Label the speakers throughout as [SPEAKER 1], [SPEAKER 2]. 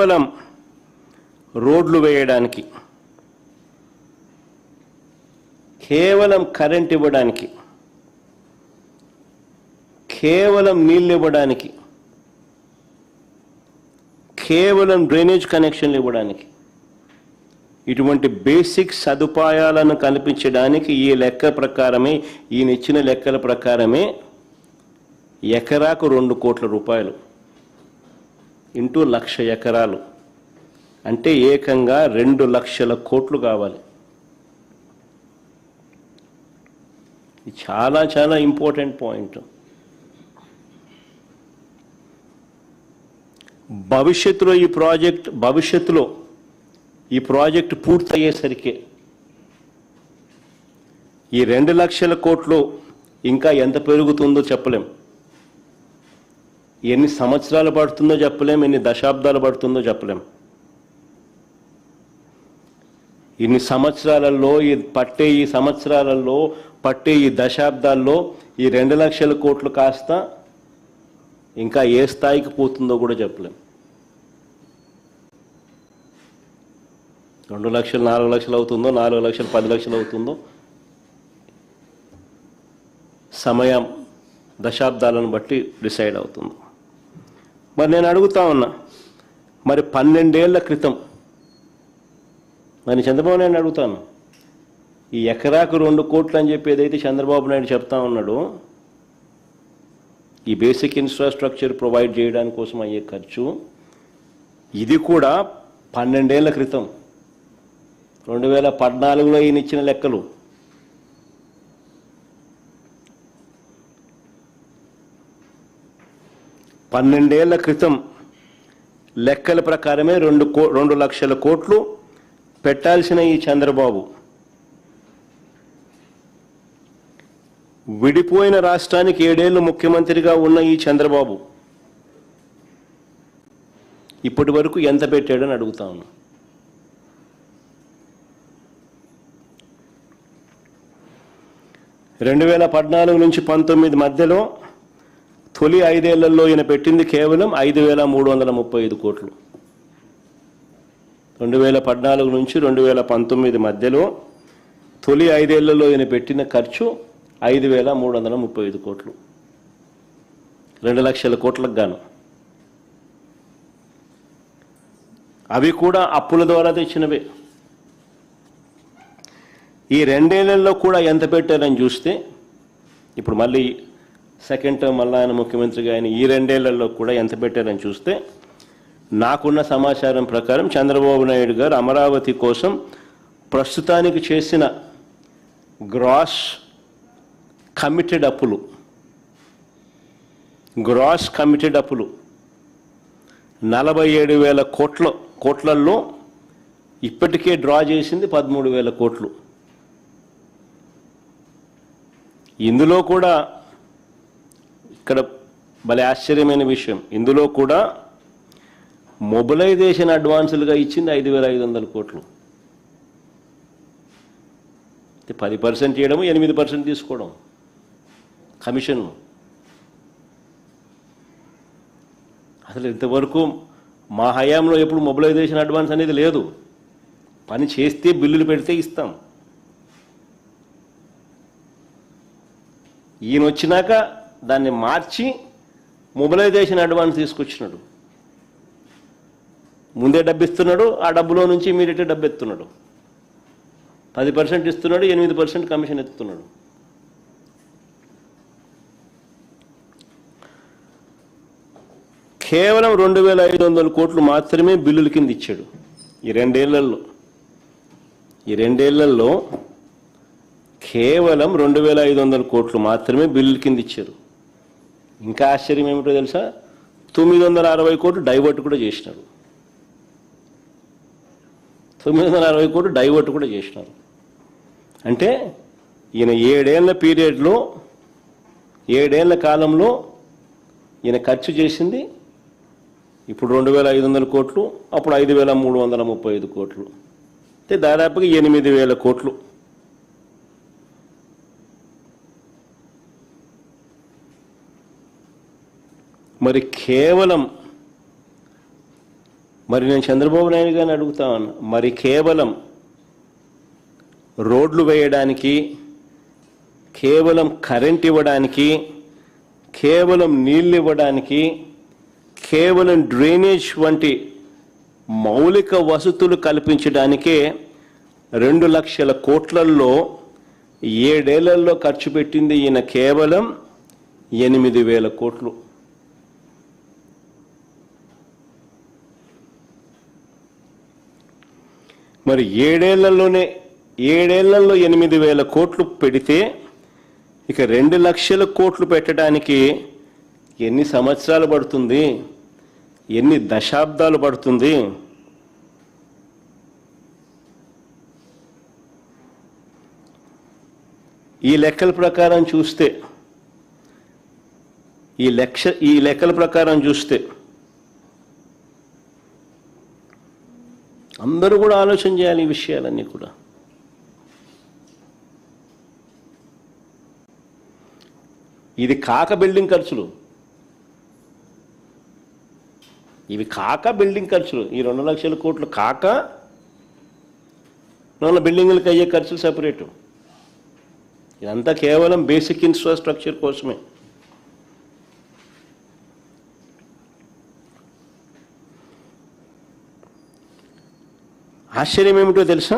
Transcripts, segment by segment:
[SPEAKER 1] కేవలం రోడ్లు వేయడానికి, కేవలం కరెంట్ ఇవ్వడానికి, కేవలం నీళ్ళు ఇవ్వడానికి, కేవలం డ్రైనేజ్ కనెక్షన్లు ఇవ్వడానికి, ఇటువంటి బేసిక్ సదుపాయాలను కల్పించడానికి ఈ లెక్క ప్రకారమే, ఈయన ఇచ్చిన లెక్కల ప్రకారమే ఎకరాకు 2 కోట్ల రూపాయలు ఇంటూ 1,00,000 ఎకరాలు అంటే ఏకంగా 2 లక్షల కోట్లు కావాలి. ఇది చాలా చాలా ఇంపార్టెంట్ పాయింట్. భవిష్యత్తులో ఈ ప్రాజెక్టు పూర్తయ్యేసరికి ఈ 2 లక్షల కోట్లు ఇంకా ఎంత పెరుగుతుందో చెప్పలేం, ఎన్ని సంవత్సరాలు పడుతుందో చెప్పలేం, ఎన్ని దశాబ్దాలు పడుతుందో చెప్పలేం. ఈ సంవత్సరాలలో పట్టే ఈ దశాబ్దాల్లో ఈ 2 లక్షల కోట్లు కాస్త ఇంకా ఏ స్థాయికి పోతుందో కూడా చెప్పలేం. 2 లక్షలు 4 లక్షలు అవుతుందో, 4 లక్షలు 10 లక్షలు అవుతుందో, సమయం దశాబ్దాలను బట్టి డిసైడ్ అవుతుంది. మరి నేను అడుగుతా ఉన్నా, మరి 12 ఏళ్ల క్రితం మరి చంద్రబాబు నాయుడు అడుగుతాను, ఈ ఎకరాకు 2 కోట్లు అని చెప్పి ఏదైతే చంద్రబాబు నాయుడు చెప్తా ఉన్నాడో, ఈ బేసిక్ ఇన్ఫ్రాస్ట్రక్చర్ ప్రొవైడ్ చేయడానికి కోసం అయ్యే ఖర్చు, ఇది కూడా 12 ఏళ్ల క్రితం 2014లో ఈయన ఇచ్చిన లెక్కలు. పన్నెండేళ్ల క్రితం లెక్కల ప్రకారమే 2 లక్షల కోట్లు పెట్టాల్సిన ఈ చంద్రబాబు విడిపోయిన రాష్ట్రానికి 7 ఏళ్లు ముఖ్యమంత్రిగా ఉన్న ఈ చంద్రబాబు ఇప్పటి వరకు ఎంత పెట్టాడని అడుగుతా ఉన్నా. రెండు 2014 నుంచి 19 మధ్యలో తొలి 5 ఏళ్లలో ఈయన పెట్టింది కేవలం 5,335 కోట్లు. 2014 నుంచి 2019 మధ్యలో తొలి 5 ఏళ్లలో ఈయన పెట్టిన ఖర్చు 5,335 కోట్లు, 2 లక్షల కోట్లకు గాను. అవి కూడా అప్పుల ద్వారా తెచ్చినవే. ఈ 2 ఏళ్లలో కూడా ఎంత పెట్టారని చూస్తే, ఇప్పుడు మళ్ళీ సెకండ్ టర్మ్ మళ్ళీ ఆయన ముఖ్యమంత్రిగా ఆయన ఈ 2 ఏళ్లలో కూడా ఎంత పెట్టారని చూస్తే, నాకున్న సమాచారం ప్రకారం చంద్రబాబు నాయుడు గారు అమరావతి కోసం ప్రస్తుతానికి చేసిన గ్రాస్ కమిటెడ్ అప్పులు 47,000 కోట్లలో ఇప్పటికే డ్రా చేసింది 13,000 కోట్లు. ఇందులో కూడా ఇక్కడ భలే ఆశ్చర్యమైన విషయం, ఇందులో కూడా మొబిలైజేషన్ అడ్వాన్సులుగా ఇచ్చింది 5,500 కోట్లు. 10% చేయడము, 8% తీసుకోవడం కమిషన్. అసలు ఇంతవరకు మా హయాంలో ఎప్పుడు మొబిలైజేషన్ అడ్వాన్స్ అనేది లేదు. పని చేస్తే బిల్లులు పెడితే ఇస్తాం. ఈయన వచ్చినాక దాన్ని మార్చి మొబిలైజేషన్ అడ్వాన్స్ తీసుకొచ్చినాడు. ముందే డబ్బు ఇస్తున్నాడు, ఆ డబ్బులో నుంచి ఇమీడియట్గా డబ్బు ఎత్తున్నాడు. 10% ఇస్తున్నాడు, 8% కమిషన్ ఎత్తుతున్నాడు. కేవలం 2,500 కోట్లు మాత్రమే బిల్లుల కింద ఇచ్చాడు ఈ 2 ఏళ్లలో. కేవలం 2,500 కోట్లు మాత్రమే బిల్లుల కింద ఇచ్చారు. ఇంకా ఆశ్చర్యం ఏమిటో తెలుసా, 960 కోట్లు డైవర్ట్ కూడా చేసినారు. 960 కోట్లు డైవర్ట్ కూడా చేసినారు. అంటే ఈయన 7 ఏళ్ల పీరియడ్లో, 7 ఏళ్ల కాలంలో ఈయన ఖర్చు చేసింది ఇప్పుడు 2,500 కోట్లు, అప్పుడు 5,335 కోట్లు, అంటే దాదాపుగా 8,000 కోట్లు. మరి కేవలం మరి నేను చంద్రబాబు నాయుడు గారిని అడుగుతాను, మరి కేవలం రోడ్లు వేయడానికి, కేవలం కరెంట్ ఇవ్వడానికి, కేవలం నీళ్ళు ఇవ్వడానికి, కేవలం డ్రైనేజ్ వంటి మౌలిక వసతులు కల్పించడానికే 2 లక్షల కోట్లలో 7 ఏళ్లలో ఖర్చు పెట్టింది ఈయన కేవలం 8,000 కోట్లు. మరి 7 ఏళ్లలో 8,000 కోట్లు పెడితే ఇక 2 లక్షల కోట్లు పెట్టడానికి ఎన్ని సంవత్సరాలు పడుతుంది, ఎన్ని దశాబ్దాలు పడుతుంది? ఈ లెక్కల ప్రకారం చూస్తే అందరూ కూడా ఆలోచన చేయాలి ఈ విషయాలన్నీ కూడా. ఇది కాక బిల్డింగ్ ఖర్చులు, ఇవి కాక బిల్డింగ్ ఖర్చులు, ఈ 2 లక్షల కోట్లు కాక బిల్డింగ్లకు అయ్యే ఖర్చులు సెపరేటు. ఇదంతా కేవలం బేసిక్ ఇన్ఫ్రాస్ట్రక్చర్ కోసమే. ఆశ్చర్యం ఏమిటో తెలుసా?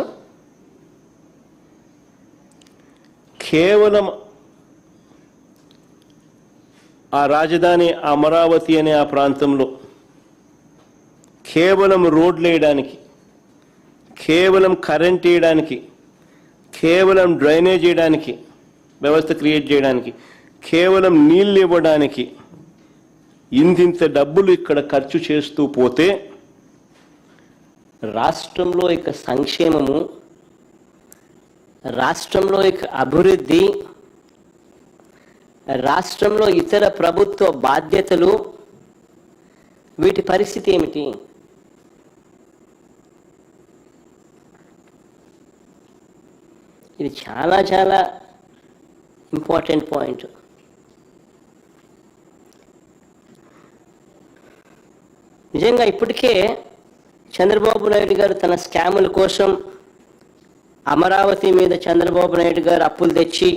[SPEAKER 1] కేవలం ఆ రాజధాని అమరావతి అనే ఆ ప్రాంతంలో కేవలం రోడ్లు వేయడానికి, కేవలం కరెంట్ వేయడానికి, కేవలం డ్రైనేజ్ చేయడానికి, వ్యవస్థ క్రియేట్ చేయడానికి, కేవలం నీళ్ళు ఇవ్వడానికి ఇంతింత డబ్బులు ఇక్కడ ఖర్చు చేస్తూ పోతే రాష్ట్రంలో ఇక సంక్షేమము, రాష్ట్రంలో ఇక అభివృద్ధి, రాష్ట్రంలో ఇతర ప్రభుత్వ బాధ్యతలు, వీటి పరిస్థితి ఏమిటి? ఇది చాలా చాలా ఇంపార్టెంట్ పాయింట్. నిజంగా ఇప్పటికే చంద్రబాబు నాయుడు గారు తన స్కాముల కోసం అమరావతి మీద చంద్రబాబు నాయుడు గారు అప్పులు తెచ్చి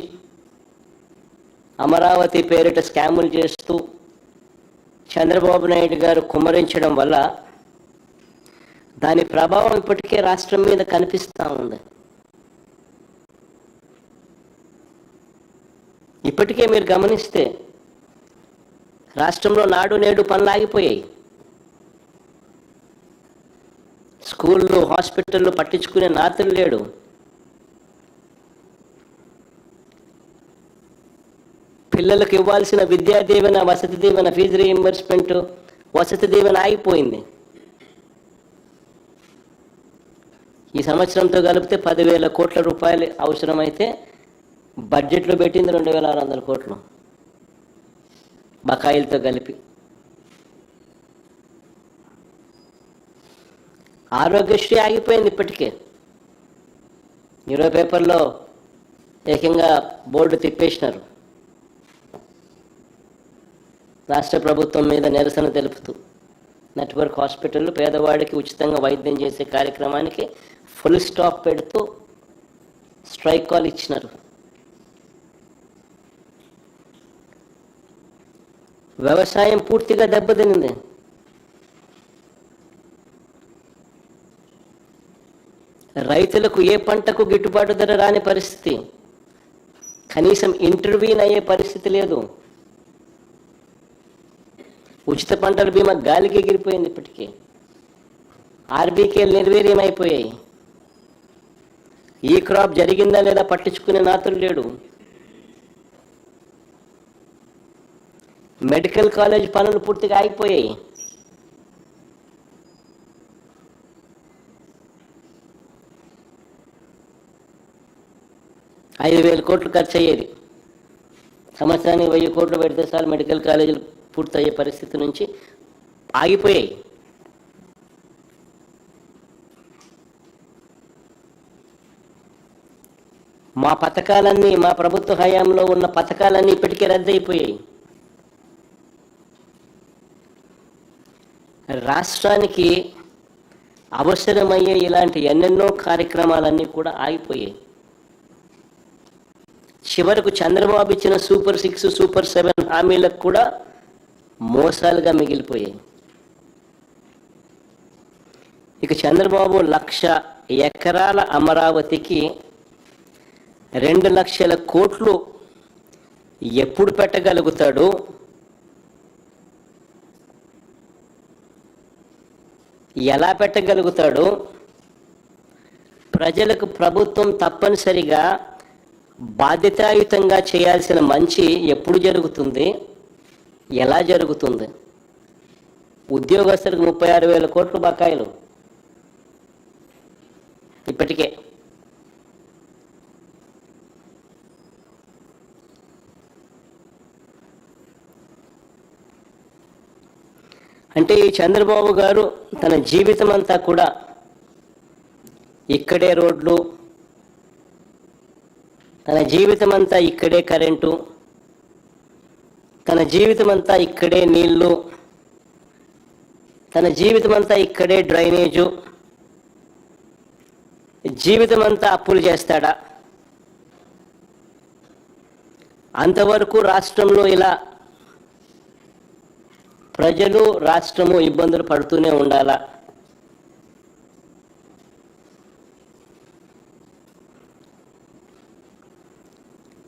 [SPEAKER 1] అమరావతి పేరిట స్కాములు చేస్తూ చంద్రబాబు నాయుడు గారు కుమ్మరించడం వల్ల దాని ప్రభావం ఇప్పటికే రాష్ట్రం మీద కనిపిస్తూ ఉంది. ఇప్పటికే మీరు గమనిస్తే రాష్ట్రంలో నాడు నేడు పనులు ఆగిపోయాయి. స్కూళ్ళు, హాస్పిటళ్ళు పట్టించుకునే నాతులు లేడు. పిల్లలకు ఇవ్వాల్సిన విద్యా దీవెన, వసతి దీవెన, ఫీజు రీయింబర్స్మెంట్, వసతి దీవెన ఆగిపోయింది. ఈ సంవత్సరంతో కలిపితే 10,000 కోట్ల రూపాయలు అవసరమైతే బడ్జెట్లో పెట్టింది 2,600 కోట్లు బకాయిలతో కలిపి. ఆరోగ్యశ్రీ ఆగిపోయింది ఇప్పటికే. ఈరోజు పేపర్లో ఏకంగా బోర్డు తిప్పేసినారు రాష్ట్ర ప్రభుత్వం మీద నిరసన తెలుపుతూ. నెట్వర్క్ హాస్పిటల్లో పేదవాడికి ఉచితంగా వైద్యం చేసే కార్యక్రమానికి ఫుల్ స్టాప్ పెడుతూ స్ట్రైక్ కాల్ ఇచ్చినారు. వ్యవసాయం పూర్తిగా దెబ్బతినింది. రైతులకు ఏ పంటకు గిట్టుబాటు ధర రాని పరిస్థితి, కనీసం ఇంటర్వ్యూన్ అయ్యే పరిస్థితి లేదు. ఉచిత పంటల బీమా గాలికి ఎగిరిపోయింది. ఇప్పటికీ ఆర్బీకేలు నిర్వీర్యం అయిపోయాయి. ఈ క్రాప్ జరిగిందా లేదా పట్టించుకునే నాతులు లేడు. మెడికల్ కాలేజ్ పనులు పూర్తిగా ఆగిపోయాయి. $5,000 కోట్లు ఖర్చు అయ్యేది. సంవత్సరానికి 1,000 కోట్లు పెడితే చాలు మెడికల్ కాలేజీలు పూర్తయ్యే పరిస్థితి నుంచి ఆగిపోయాయి. మా పథకాలన్నీ, మా ప్రభుత్వ హయాంలో ఉన్న పథకాలన్నీ ఇప్పటికే రద్దయిపోయాయి. రాష్ట్రానికి
[SPEAKER 2] అవసరమయ్యే ఇలాంటి ఎన్నెన్నో కార్యక్రమాలన్నీ కూడా ఆగిపోయాయి. చివరకు చంద్రబాబు ఇచ్చిన సూపర్ 6, సూపర్ 7 హామీలకు కూడా మోసాలుగా మిగిలిపోయాయి. ఇక చంద్రబాబు 1,00,000 ఎకరాల అమరావతికి 2 లక్షల కోట్లు ఎప్పుడు పెట్టగలుగుతాడు? ఎలా పెట్టగలుగుతాడు? ప్రజలకు ప్రభుత్వం తప్పనిసరిగా బాధ్యతాయుతంగా చేయాల్సిన మంచి ఎప్పుడు జరుగుతుంది? ఎలా జరుగుతుంది? ఉద్యోగస్తులకు 36,000 కోట్లు బకాయిలు ఇప్పటికే. అంటే ఈ చంద్రబాబు గారు తన జీవితం అంతా కూడా ఇక్కడే రోడ్లు, తన జీవితం అంతా ఇక్కడే కరెంటు, తన జీవితం అంతా ఇక్కడే నీళ్లు, తన జీవితం అంతా ఇక్కడే డ్రైనేజు, జీవితం అంతా అప్పులు చేస్తాడా? అంతవరకు రాష్ట్రంలో ఇలా ప్రజలు రాష్ట్రము ఇబ్బందులు పడుతూనే ఉండాలా?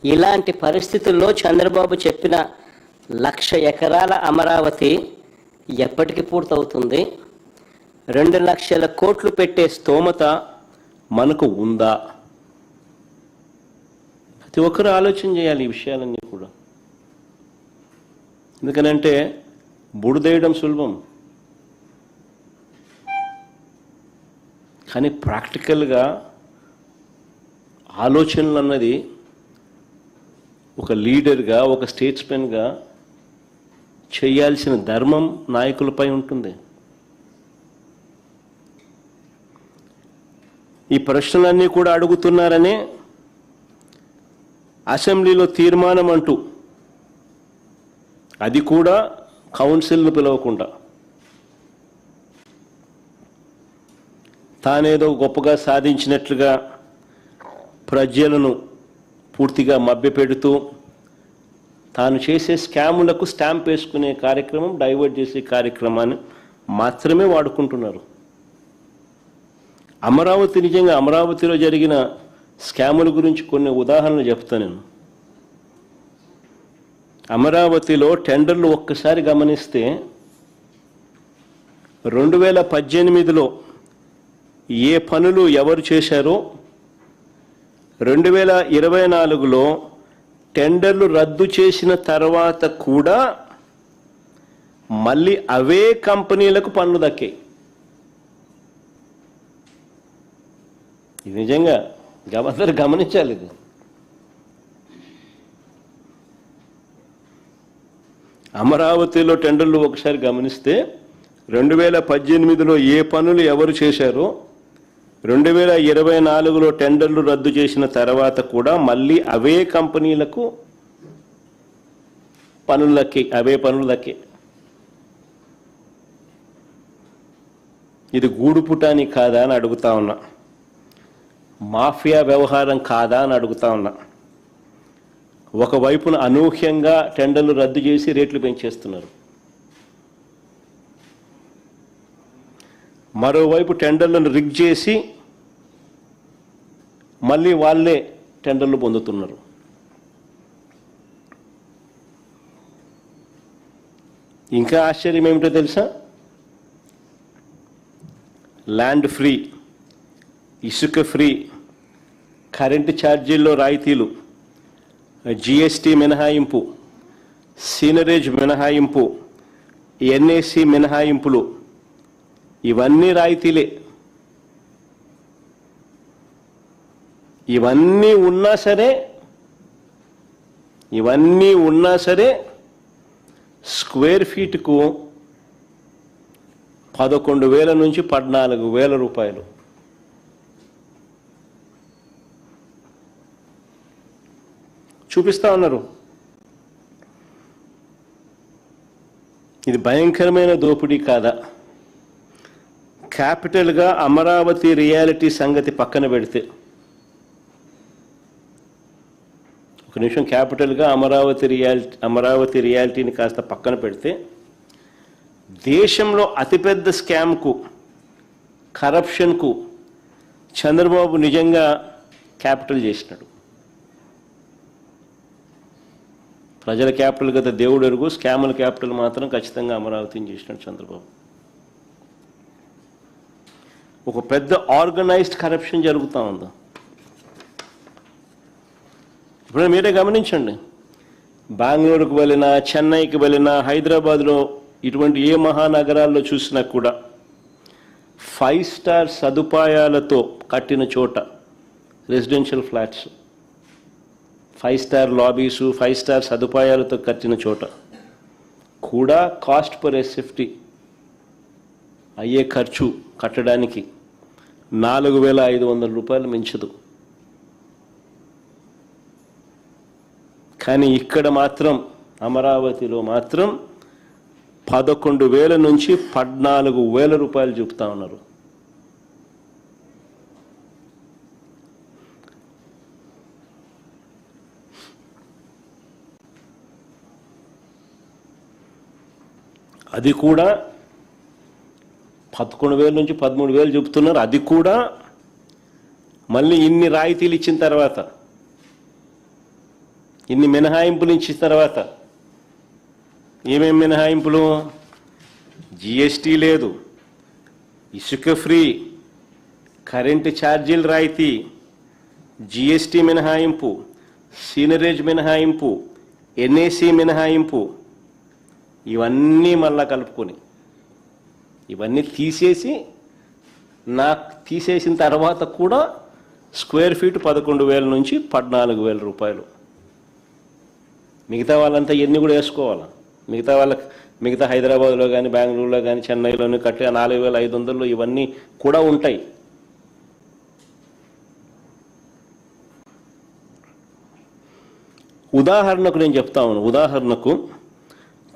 [SPEAKER 2] ఇలాంటి పరిస్థితుల్లో చంద్రబాబు చెప్పిన 1,00,000 ఎకరాల అమరావతి ఎప్పటికి పూర్తవుతుంది? 2 లక్షల కోట్లు పెట్టే స్తోమత మనకు ఉందా? ప్రతి ఒక్కరు ఆలోచన చేయాలి ఈ విషయాలన్నీ కూడా. ఎందుకనంటే బుడిదేయడం సులభం, కానీ ప్రాక్టికల్గా ఆలోచనలు అన్నది ఒక లీడర్గా, ఒక స్టేట్స్మెన్గా చేయాల్సిన ధర్మం నాయకులపై ఉంటుంది. ఈ ప్రశ్నలన్నీ కూడా అడుగుతున్నారనే అసెంబ్లీలో తీర్మానం అంటూ, అది కూడా కౌన్సిల్ను పిలవకుండా, తానేదో గొప్పగా సాధించినట్లుగా ప్రజలను పూర్తిగా మభ్యపెడుతూ తాను చేసే స్కాములకు స్టాంప్ వేసుకునే కార్యక్రమం, డైవర్ట్ చేసే కార్యక్రమాన్ని మాత్రమే వాడుకుంటున్నారు. అమరావతి, నిజంగా అమరావతిలో జరిగిన స్కాముల గురించి కొన్ని ఉదాహరణలు చెప్తాను నేను. అమరావతిలో టెండర్లు ఒక్కసారి గమనిస్తే 2018లో ఏ పనులు ఎవరు చేశారో 2024లో టెండర్లు రద్దు చేసిన తర్వాత కూడా మళ్ళీ అవే కంపెనీలకు పనులు దక్కాయి. ఇది నిజంగా అందరూ గమనించాలి. ఇది అమరావతిలో టెండర్లు ఒకసారి గమనిస్తే 2018లో ఏ పనులు ఎవరు చేశారో 2024లో టెండర్లు రద్దు చేసిన తర్వాత కూడా మళ్ళీ అవే కంపెనీలకు పనులు దక్కాయి, అవే పనులు దక్కాయి. ఇది గూడుపుటాని కాదా అని అడుగుతా ఉన్నా, మాఫియా వ్యవహారం కాదా అని అడుగుతా ఉన్నా. ఒకవైపున అనూహ్యంగా టెండర్లు రద్దు చేసి రేట్లు పెంచేస్తున్నారు, మరోవైపు టెండర్లను రిగ్ చేసి మళ్ళీ వాళ్ళే టెండర్లు పొందుతున్నారు. ఇంకా ఆశ్చర్యం ఏమిటో తెలుసా? ల్యాండ్ ఫ్రీ, ఇసుక ఫ్రీ, కరెంటు ఛార్జీల్లో రాయితీలు, జిఎస్టీ మినహాయింపు, సీనరేజ్ మినహాయింపు, ఎన్ఏసి మినహాయింపులు, ఇవన్నీ రాయితీలే. ఇవన్నీ ఉన్నా సరే స్క్వేర్ ఫీట్కు 11,000 నుంచి 14,000 రూపాయలు. చూపిస్తా ఉన్నారు. ఇది భయంకరమైన దోపిడీ కాదా?
[SPEAKER 1] క్యాపిటల్గా అమరావతి రియాలిటీ సంగతి పక్కన పెడితే, ఒక నిమిషం, క్యాపిటల్గా అమరావతి రియాలిటీని కాస్త పక్కన పెడితే, దేశంలో అతిపెద్ద స్కామ్కు, కరప్షన్కు చంద్రబాబు నిజంగా క్యాపిటల్ చేసినాడు. ప్రజల క్యాపిటల్ కదా దేవుడు ఎరుగు, స్కాముల క్యాపిటల్ మాత్రం ఖచ్చితంగా అమరావతిని చేసినాడు చంద్రబాబు. ఒక పెద్ద ఆర్గనైజ్డ్ కరప్షన్ జరుగుతూ ఉంది. ఇప్పుడు మీరే గమనించండి, బెంగళూరుకు వెళ్ళినా, చెన్నైకి వెళ్ళినా, హైదరాబాద్లో ఇటువంటి ఏ మహానగరాల్లో చూసినా కూడా 5 స్టార్ సదుపాయాలతో కట్టిన చోట, రెసిడెన్షియల్ ఫ్లాట్స్, 5 స్టార్ లాబీసు, 5 స్టార్ సదుపాయాలతో కట్టిన చోట కూడా కాస్ట్ పర్ ఎస్ఎఫ్టీ అయ్యే ఖర్చు కట్టడానికి 4,500 రూపాయలు మించదు. కానీ ఇక్కడ మాత్రం, అమరావతిలో మాత్రం 11,000 నుంచి 14,000 రూపాయలు చూపుతా ఉన్నారు. అది కూడా 11,000 నుంచి 13,000 చూపుతున్నారు. అది కూడా మళ్ళీ ఇన్ని రాయితీలు ఇచ్చిన తర్వాత, ఇన్ని మినహాయింపులు ఇచ్చిన తర్వాత. ఏమేమి మినహాయింపులు? జిఎస్టీ లేదు, ఇసుక ఫ్రీ, కరెంటు ఛార్జీలు రాయితీ, జిఎస్టీ మినహాయింపు, సీనరేజ్ మినహాయింపు, ఎన్ఏసి మినహాయింపు, ఇవన్నీ మళ్ళా కలుపుకొని, ఇవన్నీ తీసేసిన తర్వాత కూడా స్క్వేర్ ఫీట్ 11,000 నుంచి 14,000 రూపాయలు. మిగతా వాళ్ళంతా ఎన్ని కూడా వేసుకోవాలా. మిగతా హైదరాబాద్లో కానీ, బెంగళూరులో కానీ, చెన్నైలోని కట్టే 4,500 ఇవన్నీ కూడా ఉంటాయి. ఉదాహరణకు నేను చెప్తా ఉన్నాను, ఉదాహరణకు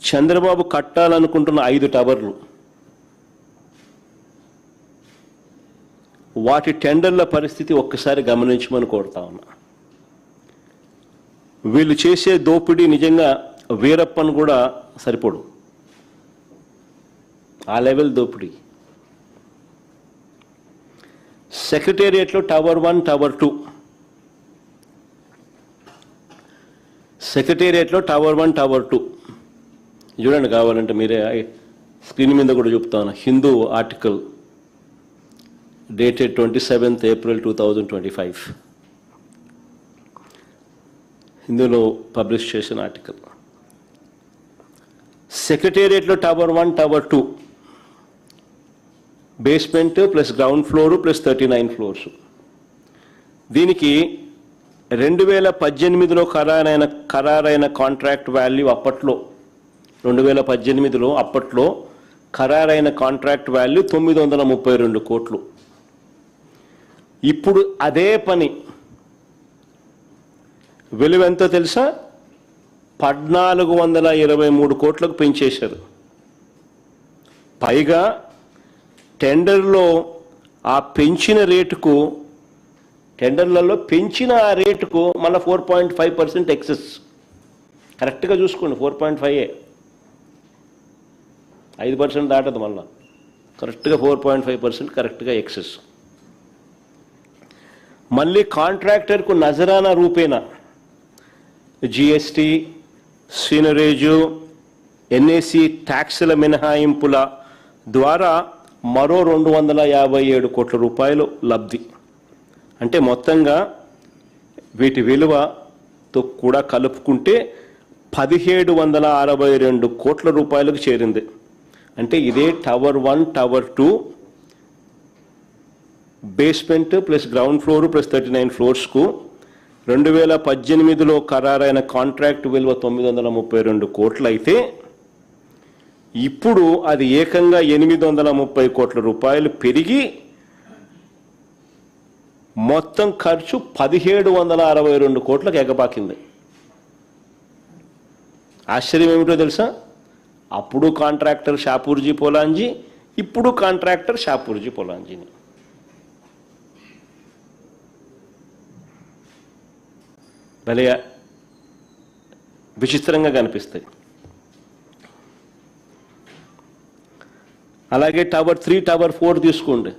[SPEAKER 1] చంద్రబాబు కట్టాలనుకుంటున్న 5 టవర్లు, వాటి టెండర్ల పరిస్థితి ఒక్కసారి గమనించమని కోరుతా ఉన్నా. వీళ్ళు చేసే దోపిడీ నిజంగా వీరప్పన్ కూడా సరిపోడు, ఆ లెవెల్ దోపిడీ. సెక్రటేరియట్లో టవర్ 1, టవర్ 2, సెక్రటేరియట్లో టవర్ 1, టవర్ 2 చూడండి, కావాలంటే మీరే స్క్రీన్ మీద కూడా చెప్తా ఉన్నా. Hindu article dated 27th April 2025, హిందూలో పబ్లిష్ చేసిన ఆర్టికల్. సెక్రటేరియట్లో tower 1, tower 2, basement plus ground floor plus 39 floors. దీనికి 2018లో ఖరారైన కాంట్రాక్ట్ వాల్యూ అప్పట్లో, 2018లో అప్పట్లో ఖరారైన కాంట్రాక్ట్ వాల్యూ 932 కోట్లు. ఇప్పుడు అదే పని విలువ ఎంతో తెలుసా? 1,423 కోట్లకు పెంచేశారు. పైగా టెండర్లో ఆ పెంచిన రేటుకు, టెండర్లలో పెంచిన ఆ రేటుకు మళ్ళీ 4.5% ఎక్సెస్. కరెక్ట్గా చూసుకోండి, 4.5, 5% దాటదు, మళ్ళా కరెక్ట్గా 4.5% కరెక్ట్గా ఎక్సెస్. మళ్ళీ కాంట్రాక్టర్కు నజరానా రూపేణా జిఎస్టీ, సీనరేజు, ఎన్ఏసి ట్యాక్సుల మినహాయింపుల ద్వారా మరో 257 కోట్ల రూపాయలు లబ్ధి. అంటే మొత్తంగా వీటి విలువతో కూడా కలుపుకుంటే 1,762 కోట్ల రూపాయలకు చేరింది. అంటే ఇదే tower 1, tower 2, basement plus ground floor plus 39 ఫ్లోర్స్కు 2018లో ఖరారైన కాంట్రాక్ట్ విలువ 932 కోట్లు అయితే, ఇప్పుడు అది ఏకంగా 830 కోట్ల రూపాయలు పెరిగి మొత్తం ఖర్చు 1,762 కోట్లకు ఎగపాకింది. ఆశ్చర్యం ఏమిటో తెలుసా? అప్పుడు కాంట్రాక్టర్ షాపూర్జీ పోలాంజీ, ఇప్పుడు కాంట్రాక్టర్ షాపూర్జీ పొలాంజీని. భలే విచిత్రంగా కనిపిస్తాయి. అలాగే టవర్ 3, టవర్ 4 తీసుకోండి.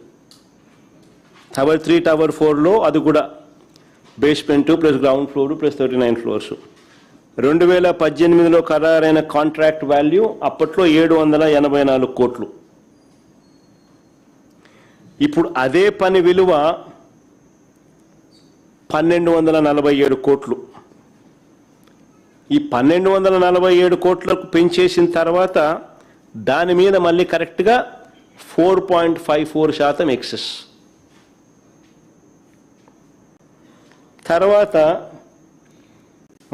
[SPEAKER 1] టవర్ 3, టవర్ 4లో అది కూడా basement plus ground floor plus 39 floors. 2018లో ఖరారైన కాంట్రాక్ట్ వాల్యూ అప్పట్లో 784 కోట్లు. ఇప్పుడు అదే పని విలువ 1247 కోట్లు. ఈ 1247 కోట్లకు పెంచేసిన తర్వాత దాని మీద మళ్ళీ కరెక్ట్గా 4.54% ఎక్సెస్. తర్వాత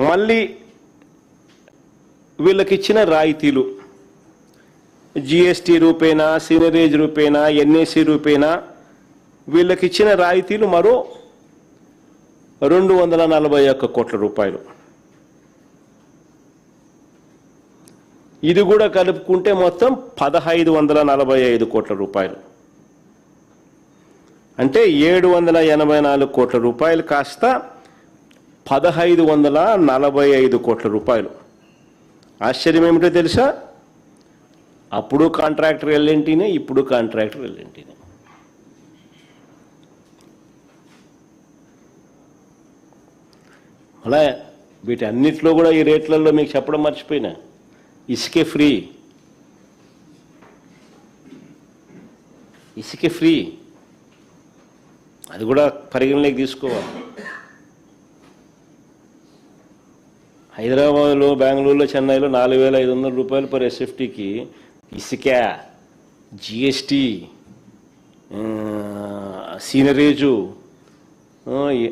[SPEAKER 1] మళ్ళీ వీళ్ళకిచ్చిన రాయితీలు జిఎస్టీ రూపేనా, సీనరేజ్ రూపేనా, ఎన్ఏసి రూపేనా వీళ్ళకిచ్చిన రాయితీలు మరో 241 కోట్ల రూపాయలు. ఇది కూడా కలుపుకుంటే మొత్తం 1545 కోట్ల రూపాయలు. అంటే 784 కోట్ల రూపాయలు కాస్త 1545 కోట్ల రూపాయలు. ఆశ్చర్యం ఏమిటో తెలుసా? అప్పుడు కాంట్రాక్టర్ ఎల్ఎన్టీనే, ఇప్పుడు కాంట్రాక్టర్ ఎల్ఎన్టీనే. అలా వీటి అన్నిట్లో కూడా ఈ రేట్లలో మీకు చెప్పడం మర్చిపోయినా, ఇసుకే ఫ్రీ, ఇసుకే ఫ్రీ, అది కూడా పరిగణలోకి తీసుకోవాలి. హైదరాబాద్లో, బెంగళూరులో, చెన్నైలో 4500 రూపాయలు పర్ ఎస్ఎఫ్టీకి ఇసుక, జిఎస్టీ, సీనరేజు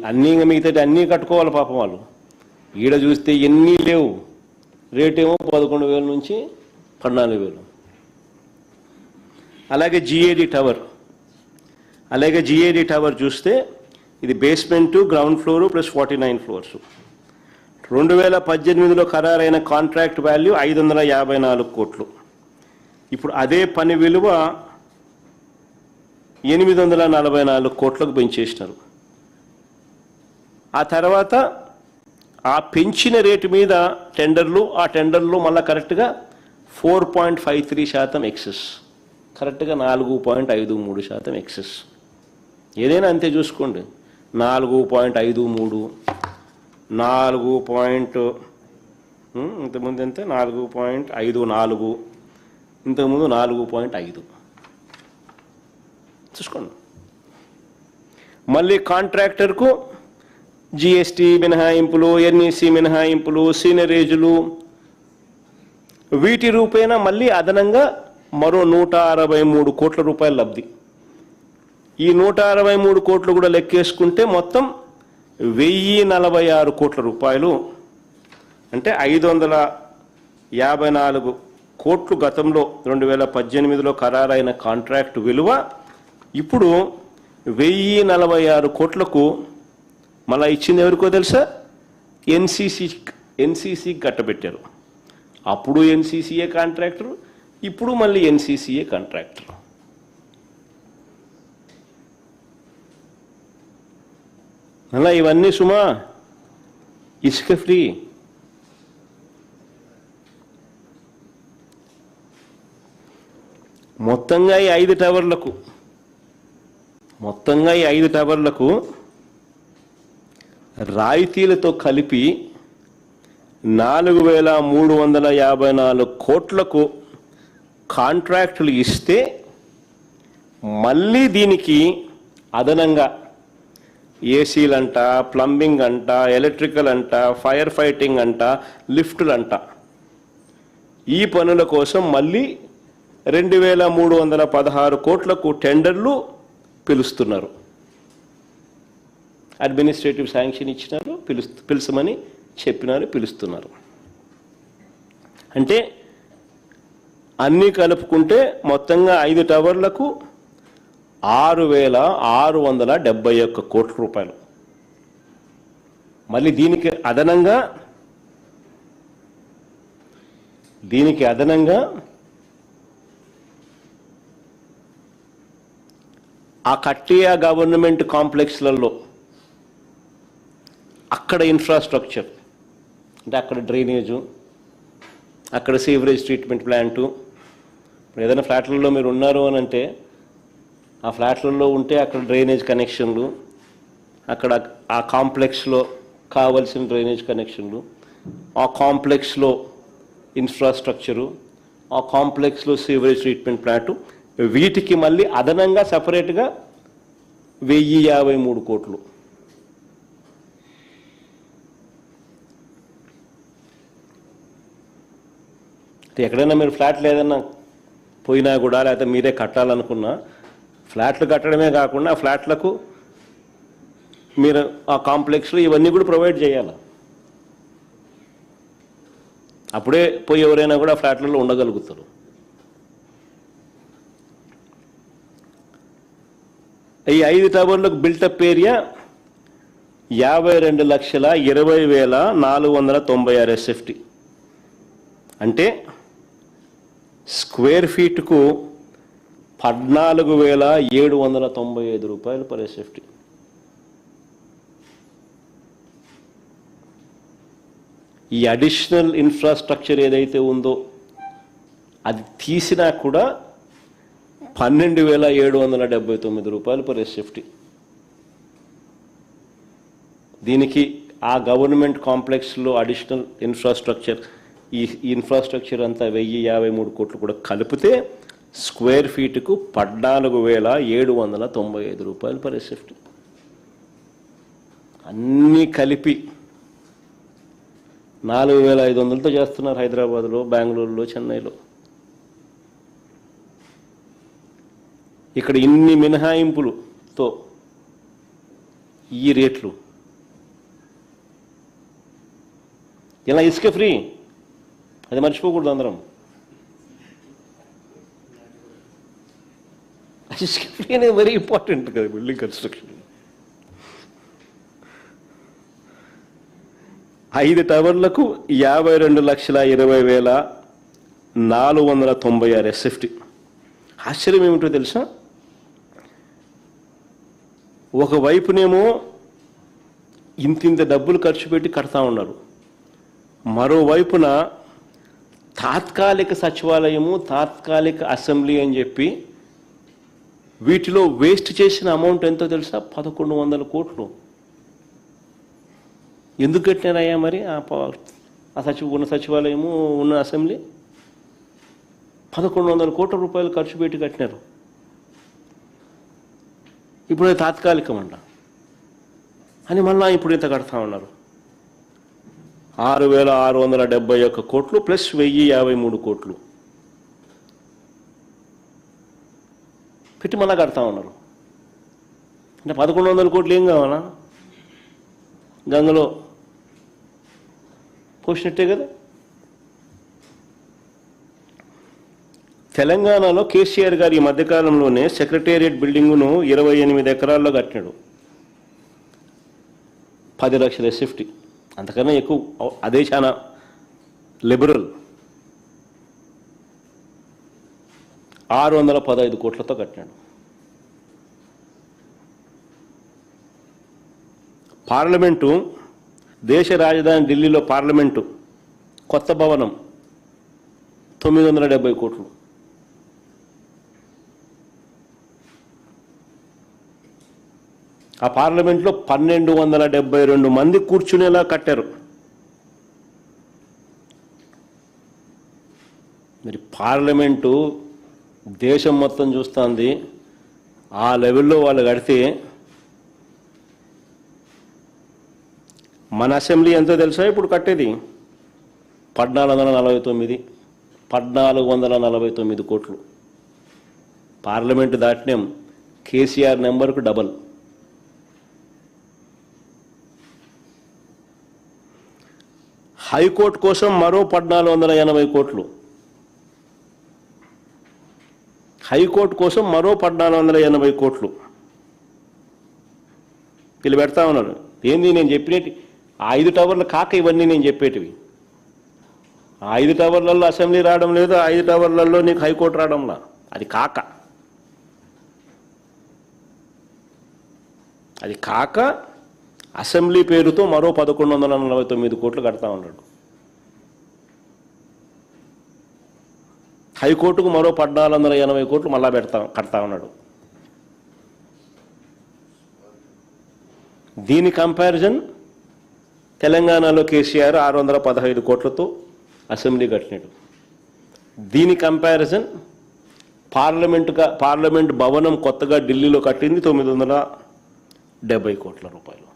[SPEAKER 1] అన్నీ మిగతా అన్నీ కట్టుకోవాలి పాపం వాళ్ళు. ఈడ చూస్తే ఎన్నీ లేవు, రేటేమో 11,000 నుంచి 14,000. అలాగే జిఏడి టవర్ చూస్తే ఇది basement, ground floor plus 49 floors. 2018లో ఖరారైన కాంట్రాక్ట్ వాల్యూ 554 కోట్లు. ఇప్పుడు అదే పని విలువ 844 కోట్లకు పెంచేసినారు. ఆ తర్వాత ఆ పెంచిన రేటు మీద టెండర్లు, ఆ టెండర్లు మళ్ళీ కరెక్ట్గా 4.53% ఎక్సెస్, కరెక్ట్గా 4.53% ఎక్సెస్. ఏదైనా అంతే చూసుకోండి. 4.53, 4 ఇంతకుముందు ఎంత 4.54, ఇంతకుముందు 4.5 చూసుకోండి. మళ్ళీ కాంట్రాక్టర్కు జిఎస్టీ మినహాయింపులు, ఎన్ఈసి మినహాయింపులు, సీనరేజులు వీటి రూపేణా మళ్ళీ అదనంగా మరో 163 కోట్ల రూపాయల లబ్ధి. ఈ 163 కోట్లు కూడా లెక్కేసుకుంటే మొత్తం 1046 కోట్ల రూపాయలు. అంటే 554 కోట్లు గతంలో 2018లో ఖరారైన కాంట్రాక్ట్ విలువ ఇప్పుడు 1046 కోట్లకు మళ్ళీ ఇచ్చింది ఎవరికో తెలుసా? ఎన్సీసీ కట్టబెట్టారు. అప్పుడు ఎన్సీసీఏ కాంట్రాక్టర్, ఇప్పుడు మళ్ళీ ఎన్సీసీఏ కాంట్రాక్టర్. అలా ఇవన్నీ సుమా ఇసుక ఫ్రీ. మొత్తంగా ఈ 5 టవర్లకు రాయితీలతో కలిపి 4,354 కోట్లకు కాంట్రాక్టులు ఇస్తే మళ్ళీ దీనికి అదనంగా ఏసీలంట, ప్లంబింగ్ అంట, ఎలక్ట్రికల్ అంట, ఫైర్ ఫైటింగ్ అంట, లిఫ్టులు అంట, ఈ పనుల కోసం మళ్ళీ 2,316 కోట్లకు టెండర్లు పిలుస్తున్నారు. అడ్మినిస్ట్రేటివ్ శాంక్షన్ ఇచ్చినారు, పిలుచమని చెప్పినారు, పిలుస్తున్నారు. అంటే అన్నీ కలుపుకుంటే మొత్తంగా 5 టవర్లకు 6,671 కోట్ల రూపాయలు. మళ్ళీ దీనికి అదనంగా ఆ కట్టే ఆ గవర్నమెంట్ కాంప్లెక్స్లలో అక్కడ ఇన్ఫ్రాస్ట్రక్చర్ అంటే అక్కడ డ్రైనేజు, అక్కడ సీవరేజ్ ట్రీట్మెంట్ ప్లాంటు. ఇప్పుడు ఏదైనా ఫ్లాట్లలో మీరు ఉన్నారు అని అంటే ఆ ఫ్లాట్లలో ఉంటే అక్కడ డ్రైనేజ్ కనెక్షన్లు, అక్కడ ఆ కాంప్లెక్స్లో కావలసిన డ్రైనేజ్ కనెక్షన్లు, ఆ కాంప్లెక్స్లో ఇన్ఫ్రాస్ట్రక్చరు, ఆ కాంప్లెక్స్లో సీవరేజ్ ట్రీట్మెంట్ ప్లాంటు, వీటికి మళ్ళీ అదనంగా సపరేట్గా 1053 కోట్లు. ఎక్కడైనా మీరు ఫ్లాట్లు ఏదైనా పోయినా కూడా లేకపోతే మీరే కట్టాలనుకున్నా ఫ్లాట్లు కట్టడమే కాకుండా ఆ ఫ్లాట్లకు మీరు ఆ కాంప్లెక్స్లో ఇవన్నీ కూడా ప్రొవైడ్ చేయాలి. అప్పుడే పోయి ఎవరైనా కూడా ఫ్లాట్లలో ఉండగలుగుతారు. ఈ 5 టవర్లకు బిల్టప్ ఏరియా 52,20,496 SFT. అంటే స్క్వేర్ ఫీట్కు 14,795 రూపాయలు పర్ SFT. ఈ అడిషనల్ ఇన్ఫ్రాస్ట్రక్చర్ ఏదైతే ఉందో అది తీసినా కూడా 12,779 రూపాయలు పర్ SFT. దీనికి ఆ గవర్నమెంట్ కాంప్లెక్స్లో అడిషనల్ ఇన్ఫ్రాస్ట్రక్చర్, ఈ ఇన్ఫ్రాస్ట్రక్చర్ అంతా 1053 కోట్లు కూడా కలిపితే స్క్వేర్ ఫీట్కు 14,795 రూపాయలు పర్ SFT. అన్నీ కలిపి 4,500తో చేస్తున్నారు హైదరాబాద్లో, బెంగళూరులో, చెన్నైలో. ఇక్కడ ఇన్ని మినహాయింపులతో ఈ రేట్లు. ఇలా ఇసుక ఫ్రీ, అది మర్చిపోకూడదు అందరం. ఇసుక ఫ్రీ అనేది వెరీ ఇంపార్టెంట్ కదా బిల్డింగ్ కన్స్ట్రక్షన్. 5 టవర్లకు 52,20,496 SFT. ఆశ్చర్యం ఏమిటో తెలుసా, ఒకవైపునేమో ఇంతింత డబ్బులు ఖర్చు పెట్టి కడతా ఉన్నారు, మరోవైపున తాత్కాలిక సచివాలయము, తాత్కాలిక అసెంబ్లీ అని చెప్పి వీటిలో వేస్ట్ చేసిన అమౌంట్ ఎంతో తెలుసా, 1,100 కోట్లు. ఎందుకు కట్టినారయ్యా మరి ఉన్న సచివాలయము, ఉన్న అసెంబ్లీ? 1,100 కోట్ల రూపాయలు ఖర్చు పెట్టి కట్టినారు. ఇప్పుడు అది తాత్కాలికమంట అని మళ్ళా ఇప్పుడు ఇంత కడతా ఉన్నారు. 6,671 కోట్లు ప్లస్ 1,053 కోట్లు పెట్టి మళ్ళా కడతా ఉన్నారు. అంటే 1,100 కోట్లు ఏం కావాలా, గంగలో పోసినట్టే కదా. తెలంగాణలో కేసీఆర్ గారు ఈ మధ్యకాలంలోనే సెక్రటేరియట్ బిల్డింగును 28 ఎకరాల్లో కట్టినాడు, 10 లక్షల SFT. అంతకన్నా ఎక్కువ, అదే చాలా లిబరల్. 615 కోట్లతో కట్టినాడు. పార్లమెంటు, దేశ రాజధాని ఢిల్లీలో పార్లమెంటు కొత్త భవనం 970 కోట్లు. ఆ పార్లమెంట్లో 1,272 మంది కూర్చునేలా కట్టారు. మరి పార్లమెంటు దేశం మొత్తం చూస్తుంది, ఆ లెవెల్లో వాళ్ళు కడితే మన అసెంబ్లీ ఎంతో తెలుసా ఇప్పుడు కట్టేది? 1,449 కోట్లు. పార్లమెంటు దాటినాం, కేసీఆర్ నెంబర్కు డబల్. హైకోర్టు కోసం మరో 1,480 కోట్లు. హైకోర్టు కోసం మరో 1,480 కోట్లు వీళ్ళు పెడతా ఉన్నారు. ఏంది నేను చెప్పినట్టు 5 టవర్లు కాక ఇవన్నీ నేను చెప్పేటివి. 5 టవర్లలో అసెంబ్లీ రావడం లేదు, 5 టవర్లలో నీకు హైకోర్టు రావడంలా, అది కాక అది కాక అసెంబ్లీ పేరుతో మరో 1149 కోట్లు కడతా ఉన్నాడు. హైకోర్టుకు మరో 1480 కోట్లు మళ్ళా కడతా ఉన్నాడు. దీని కంపారిజన్ తెలంగాణలో కేసీఆర్ 615 కోట్లతో అసెంబ్లీ కట్టినాడు. దీని కంపారిజన్ పార్లమెంట్ భవనం కొత్తగా ఢిల్లీలో కట్టింది 970 కోట్ల రూపాయలు.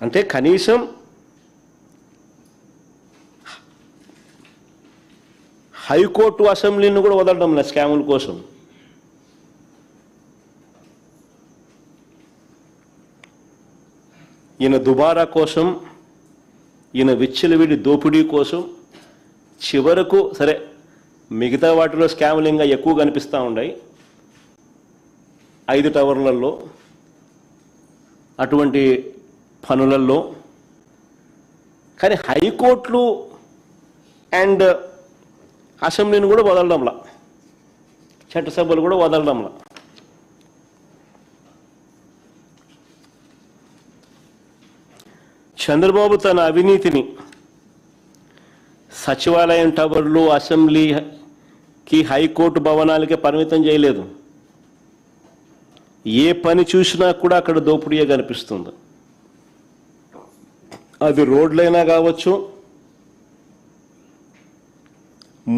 [SPEAKER 1] అంటే కనీసం హైకోర్టు అసెంబ్లీని కూడా వదలడం లేదు స్కాముల కోసం. ఈయన దుబారా కోసం, ఈయన విచ్చలవిడి దోపిడీ కోసం చివరకు సరే మిగతా వాటిలో స్కాములు ఇంకా ఎక్కువ కనిపిస్తూ ఉన్నాయి 5 టవర్లలో అటువంటి పనులలో. కానీ హైకోర్టులు అండ్ అసెంబ్లీని కూడా వదలడంలా, చట్టసభలు కూడా వదలడంలా. చంద్రబాబు తన అవినీతిని సచివాలయం టవర్లు, అసెంబ్లీకి, హైకోర్టు భవనాలకే పరిమితం చేయలేదు. ఏ పని చూసినా కూడా అక్కడ దోపిడీయే కనిపిస్తుంది. అది రోడ్లైనా కావచ్చు,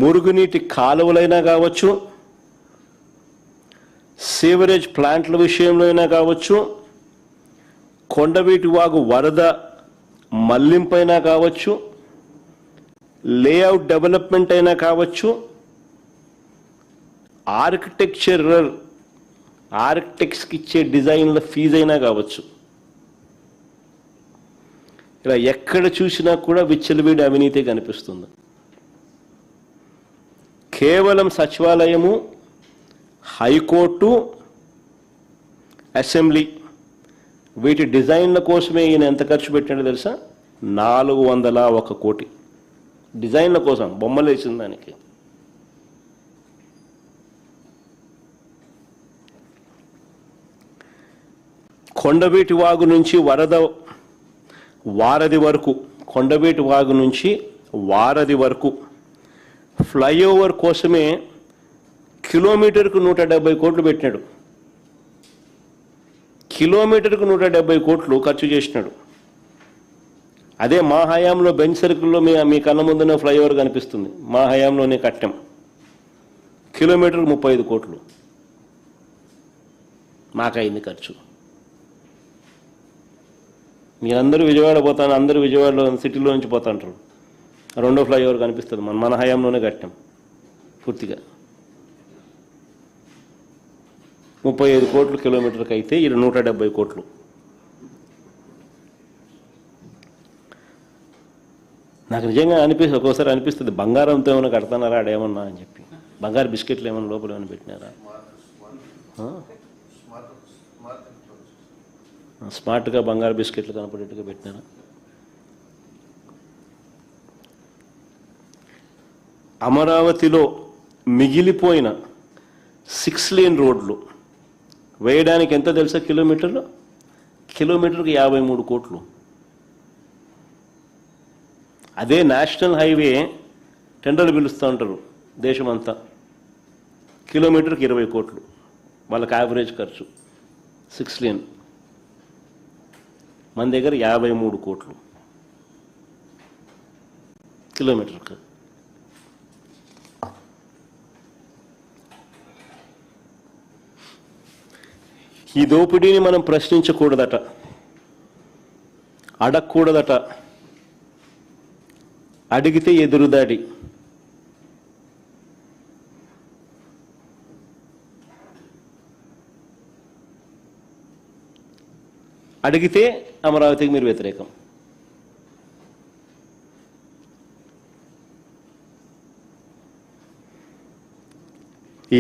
[SPEAKER 1] మురుగునీటి కాలువలైనా కావచ్చు, సీవరేజ్ ప్లాంట్ల విషయంలో అయినా కావచ్చు, కొండవీటి వాగు వరద మళ్లింపైనా కావచ్చు, లేఅవుట్ డెవలప్మెంట్ అయినా కావచ్చు, ఆర్కిటెక్ట్స్కి ఇచ్చే డిజైన్ల ఫీజు అయినా కావచ్చు, ఇలా ఎక్కడ చూసినా కూడా విచ్చలవిడి అవినీతి కనిపిస్తుంది. కేవలం సచివాలయము, హైకోర్టు, అసెంబ్లీ వీటి డిజైన్ల కోసమే ఈయన ఎంత ఖర్చు పెట్టాడో తెలుసా? 401 కోటి డిజైన్ల కోసం, బొమ్మలు వేసిన దానికి. కొండవీటి వాగు నుంచి వారధి వరకు, కొండవీటి వాగు నుంచి వారధి వరకు ఫ్లైఓవర్ కోసమే కిలోమీటర్కు 170 కోట్లు పెట్టినాడు. కిలోమీటర్కు 170 కోట్లు ఖర్చు చేసినాడు. అదే మా హయాంలో బెంచ్ సర్కిల్లో మీ కళ్ళ ముందున ఫ్లైఓవర్ కనిపిస్తుంది, మా హయాంలోనే కట్టాం. కిలోమీటర్కు 35 కోట్లు మాకైంది ఖర్చు. మీరందరూ విజయవాడ పోతాను, అందరూ విజయవాడలో సిటీలో నుంచి పోతాంటారు. రెండో ఫ్లైఓవర్ కనిపిస్తుంది, మన హయాంలోనే కట్టాం పూర్తిగా. 35 కోట్లు కిలోమీటర్కి అయితే ఇది 170 కోట్లు. నాకు నిజంగా ఒక్కోసారి అనిపిస్తుంది బంగారంతో ఏమైనా కడతానారా ఆడేమన్నా అని చెప్పి. బంగారు బిస్కెట్లు ఏమైనా లోపల ఏమైనా పెట్టినారా? స్మార్ట్గా బంగారు బిస్కెట్లు కనపడేట్టుగా పెట్టినారా? అమరావతిలో మిగిలిపోయిన 6 లేన్ రోడ్లు వేయడానికి ఎంత తెలుసా? కిలోమీటర్కు 53 కోట్లు. అదే నేషనల్ హైవే టెండర్లు పిలుస్తూ ఉంటారు దేశమంతా, కిలోమీటర్కి 20 కోట్లు వాళ్ళకి యావరేజ్ ఖర్చు. 6 లేన్ మన దగ్గర 53 కోట్లు కిలోమీటర్కి. ఈ దోపిడీని మనం ప్రశ్నించకూడదట, అడగకూడదట, అడిగితే ఎదురుదాడి. అడిగితే అమరావతికి మీరు వ్యతిరేకం.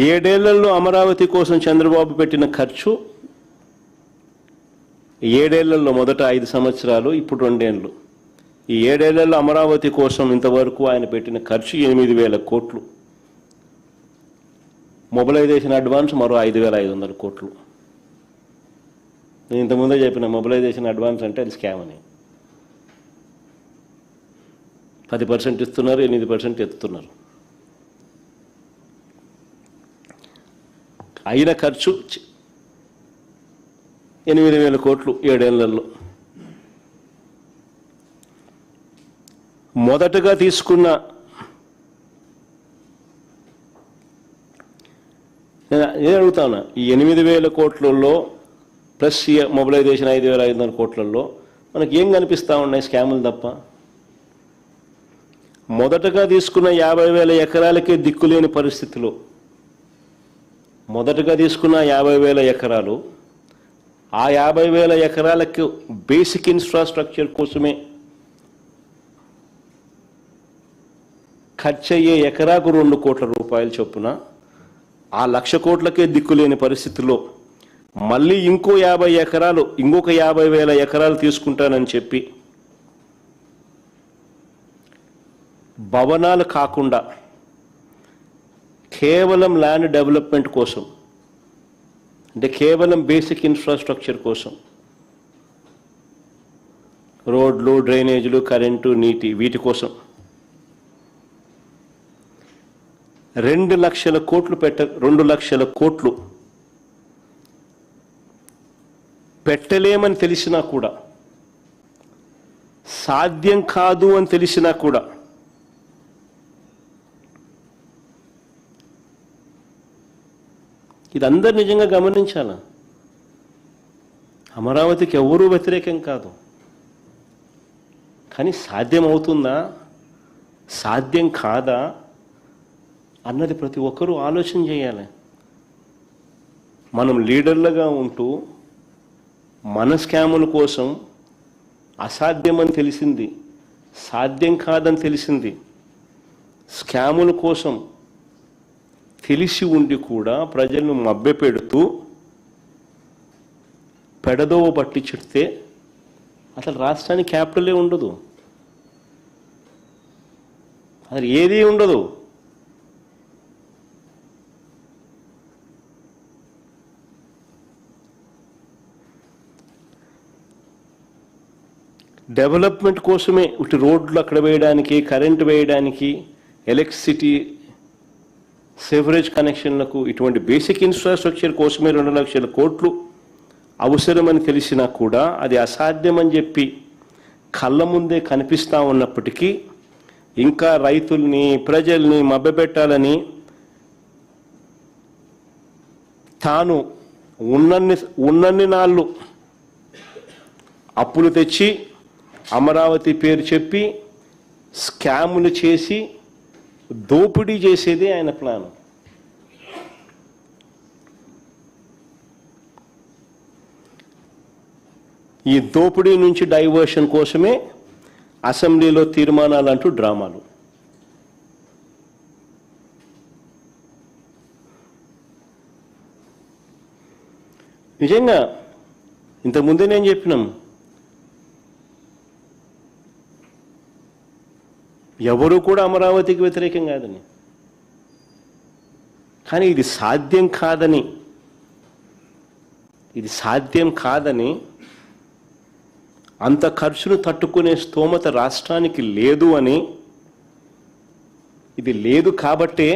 [SPEAKER 1] ఏడేళ్లలో అమరావతి కోసం చంద్రబాబు పెట్టిన ఖర్చు, 7 ఏళ్లలో మొదట 5 సంవత్సరాలు, ఇప్పుడు 2 ఏళ్ళు. ఈ 7 ఏళ్లలో అమరావతి కోసం ఇంతవరకు ఆయన పెట్టిన ఖర్చు 8,000 కోట్లు. మొబిలైజేషన్ అడ్వాన్స్ మరో 5,500 కోట్లు. నేను ఇంతకుముందే చెప్పిన మొబిలైజేషన్ అడ్వాన్స్ అంటే అది స్కామ్ అని. 10% ఇస్తున్నారు, 8% ఎత్తుతున్నారు. అయిన ఖర్చు 8,000 కోట్లు 7 ఏళ్లలో. మొదటగా తీసుకున్న నేను అడుగుతాను, ఈ 8,000 కోట్లలో ప్లస్ మొబిలైజేషన్ 5,500 కోట్లలో మనకి ఏం కనిపిస్తూ ఉన్నాయి? స్కాములు తప్ప. మొదటగా తీసుకున్న 50,000 ఎకరాలకే దిక్కులేని పరిస్థితిలో, మొదటగా తీసుకున్న 50,000 ఎకరాలు, ఆ 50,000 ఎకరాలకు బేసిక్ ఇన్ఫ్రాస్ట్రక్చర్ కోసమే ఖర్చు అయ్యే ఎకరాకు 2 కోట్ల రూపాయలు చొప్పున, ఆ 1,00,000 కోట్లకే దిక్కులేని పరిస్థితిలో మళ్ళీ ఇంకో 50 ఎకరాలు, ఇంకొక 50,000 ఎకరాలు తీసుకుంటానని చెప్పి భవనాలు కాకుండా కేవలం ల్యాండ్ డెవలప్మెంట్ కోసం, అంటే కేవలం బేసిక్ ఇన్ఫ్రాస్ట్రక్చర్ కోసం, రోడ్లు, డ్రైనేజీలు, కరెంటు, నీటి, వీటి కోసం 2 లక్షల కోట్లు 2 లక్షల కోట్లు పెట్టలేమని తెలిసినా కూడా, సాధ్యం కాదు అని తెలిసినా కూడా ఇది అందరు నిజంగా గమనించాల. అమరావతికి ఎవరూ వ్యతిరేకం కాదు, కానీ సాధ్యం అవుతుందా, సాధ్యం కాదా అన్నది ప్రతి ఒక్కరూ ఆలోచన చేయాలి. మనం లీడర్లుగా ఉంటూ మన స్కాముల కోసం అసాధ్యమని తెలిసింది, సాధ్యం కాదని తెలిసింది, స్కాముల కోసం తెలిసి ఉండి కూడా ప్రజలను మభ్యపెడుతూ పెడదోవ పట్టించితే అసలు రాష్ట్రానికి క్యాపిటలే ఉండదు, అసలు ఏదీ ఉండదు. డెవలప్మెంట్ కోసమే ఇటు రోడ్లు అక్కడ వేయడానికి, కరెంటు వేయడానికి, ఎలక్ట్రిసిటీ, సేవరేజ్ కనెక్షన్లకు, ఇటువంటి బేసిక్ ఇన్ఫ్రాస్ట్రక్చర్ కోసమే 2 లక్షల కోట్లు అవసరమని తెలిసినా కూడా అది అసాధ్యమని చెప్పి కళ్ళ ముందే కనిపిస్తూ ఉన్నప్పటికీ ఇంకా రైతుల్ని, ప్రజల్ని మభ్యపెట్టాలని తాను ఉన్నన్ని నాళ్ళు అప్పులు తెచ్చి అమరావతి పేరు చెప్పి స్కాములు చేసి దోపిడీ చేసేది ఆయన ప్లాను. ఈ దోపిడీ నుంచి డైవర్షన్ కోసమే అసెంబ్లీలో తీర్మానాలు అంటూ డ్రామాలు. నిజంగా ఇంతకుముందే నేను చెప్పినాం, ఎవరు కూడా అమరావతికి వ్యతిరేకం కాదని, కానీ ఇది సాధ్యం కాదని అంత ఖర్చును తట్టుకునే స్తోమత రాష్ట్రానికి లేదు అని, ఇది లేదు కాబట్టే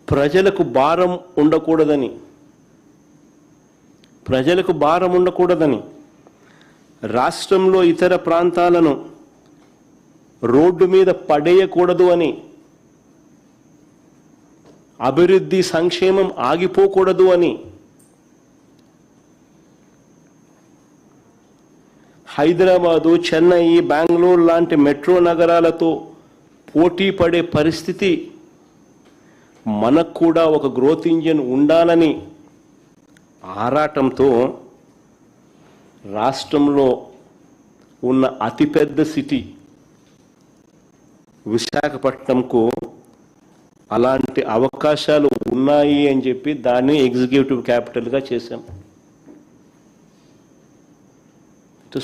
[SPEAKER 1] ప్రజలకు భారం ఉండకూడదని రాష్ట్రంలో ఇతర ప్రాంతాలను రోడ్డు మీద పడేయకూడదు అని, అభివృద్ధి సంక్షేమం ఆగిపోకూడదు అని హైదరాబాదు, చెన్నై, బెంగళూరు లాంటి మెట్రో నగరాలతో పోటీ పడే పరిస్థితి మనకు కూడా ఒక గ్రోత్ ఇంజిన్ ఉండాలని ఆరాటంతో రాష్ట్రంలో ఉన్న అతిపెద్ద సిటీ విశాఖపట్నంకు అలాంటి అవకాశాలు ఉన్నాయి అని చెప్పి దాన్ని ఎగ్జిక్యూటివ్ క్యాపిటల్గా చేశాం.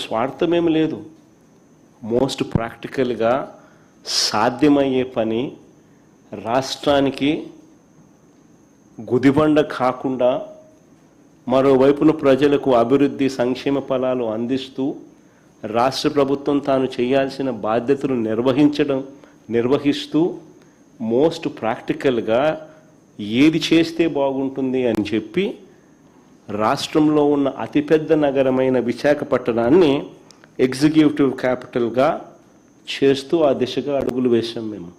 [SPEAKER 1] స్వార్థమేమి లేదు, మోస్ట్ ప్రాక్టికల్గా సాధ్యమయ్యే పని, రాష్ట్రానికి గుదిబండ కాకుండా మరోవైపున ప్రజలకు అభివృద్ధి సంక్షేమ ఫలాలు అందిస్తూ రాష్ట్ర ప్రభుత్వం తాను చేయాల్సిన బాధ్యతలు నిర్వహిస్తూ మోస్ట్ ప్రాక్టికల్గా ఏది చేస్తే బాగుంటుంది అని చెప్పి రాష్ట్రంలో ఉన్న అతిపెద్ద నగరమైన విశాఖపట్నాన్ని ఎగ్జిక్యూటివ్ క్యాపిటల్గా చేస్తూ ఆ దిశగా అడుగులు వేశాం మేము.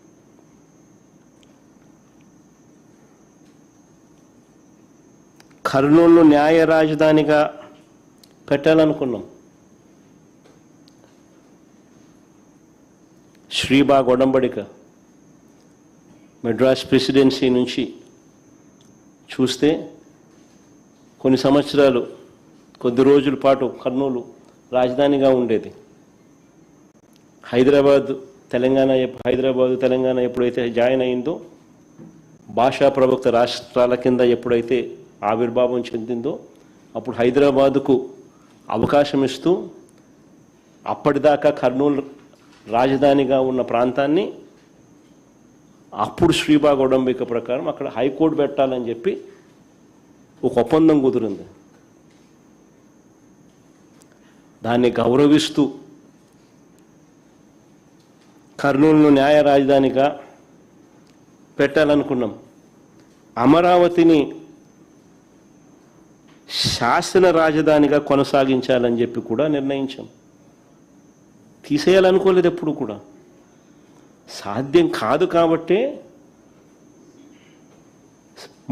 [SPEAKER 1] కర్నూలును న్యాయ రాజధానిగా పెట్టాలనుకున్నాం. శ్రీబాగ్ ఒడంబడిక మెడ్రాస్ ప్రెసిడెన్సీ నుంచి చూస్తే కొన్ని సంవత్సరాలు కొద్ది రోజుల పాటు కర్నూలు రాజధానిగా ఉండేది. హైదరాబాదు తెలంగాణ ఎప్పుడైతే జాయిన్ అయిందో, భాషా ప్రవక్త రాష్ట్రాల కింద ఎప్పుడైతే ఆవిర్భావం చెందిందో, అప్పుడు హైదరాబాదుకు అవకాశం ఇస్తూ అప్పటిదాకా కర్నూలు రాజధానిగా ఉన్న ప్రాంతాన్ని అప్పుడు శ్రీబాగ్ ఒడంబిక ప్రకారం అక్కడ హైకోర్టు పెట్టాలని చెప్పి ఒక ఒప్పందం కుదిరింది. దాన్ని గౌరవిస్తూ కర్నూలును న్యాయ రాజధానిగా పెట్టాలనుకున్నాం. అమరావతిని శాసన రాజధానిగా కొనసాగించాలని చెప్పి కూడా నిర్ణయించాం. తీసేయాలనుకోలేదు ఎప్పుడు కూడా. సాధ్యం కాదు కాబట్టే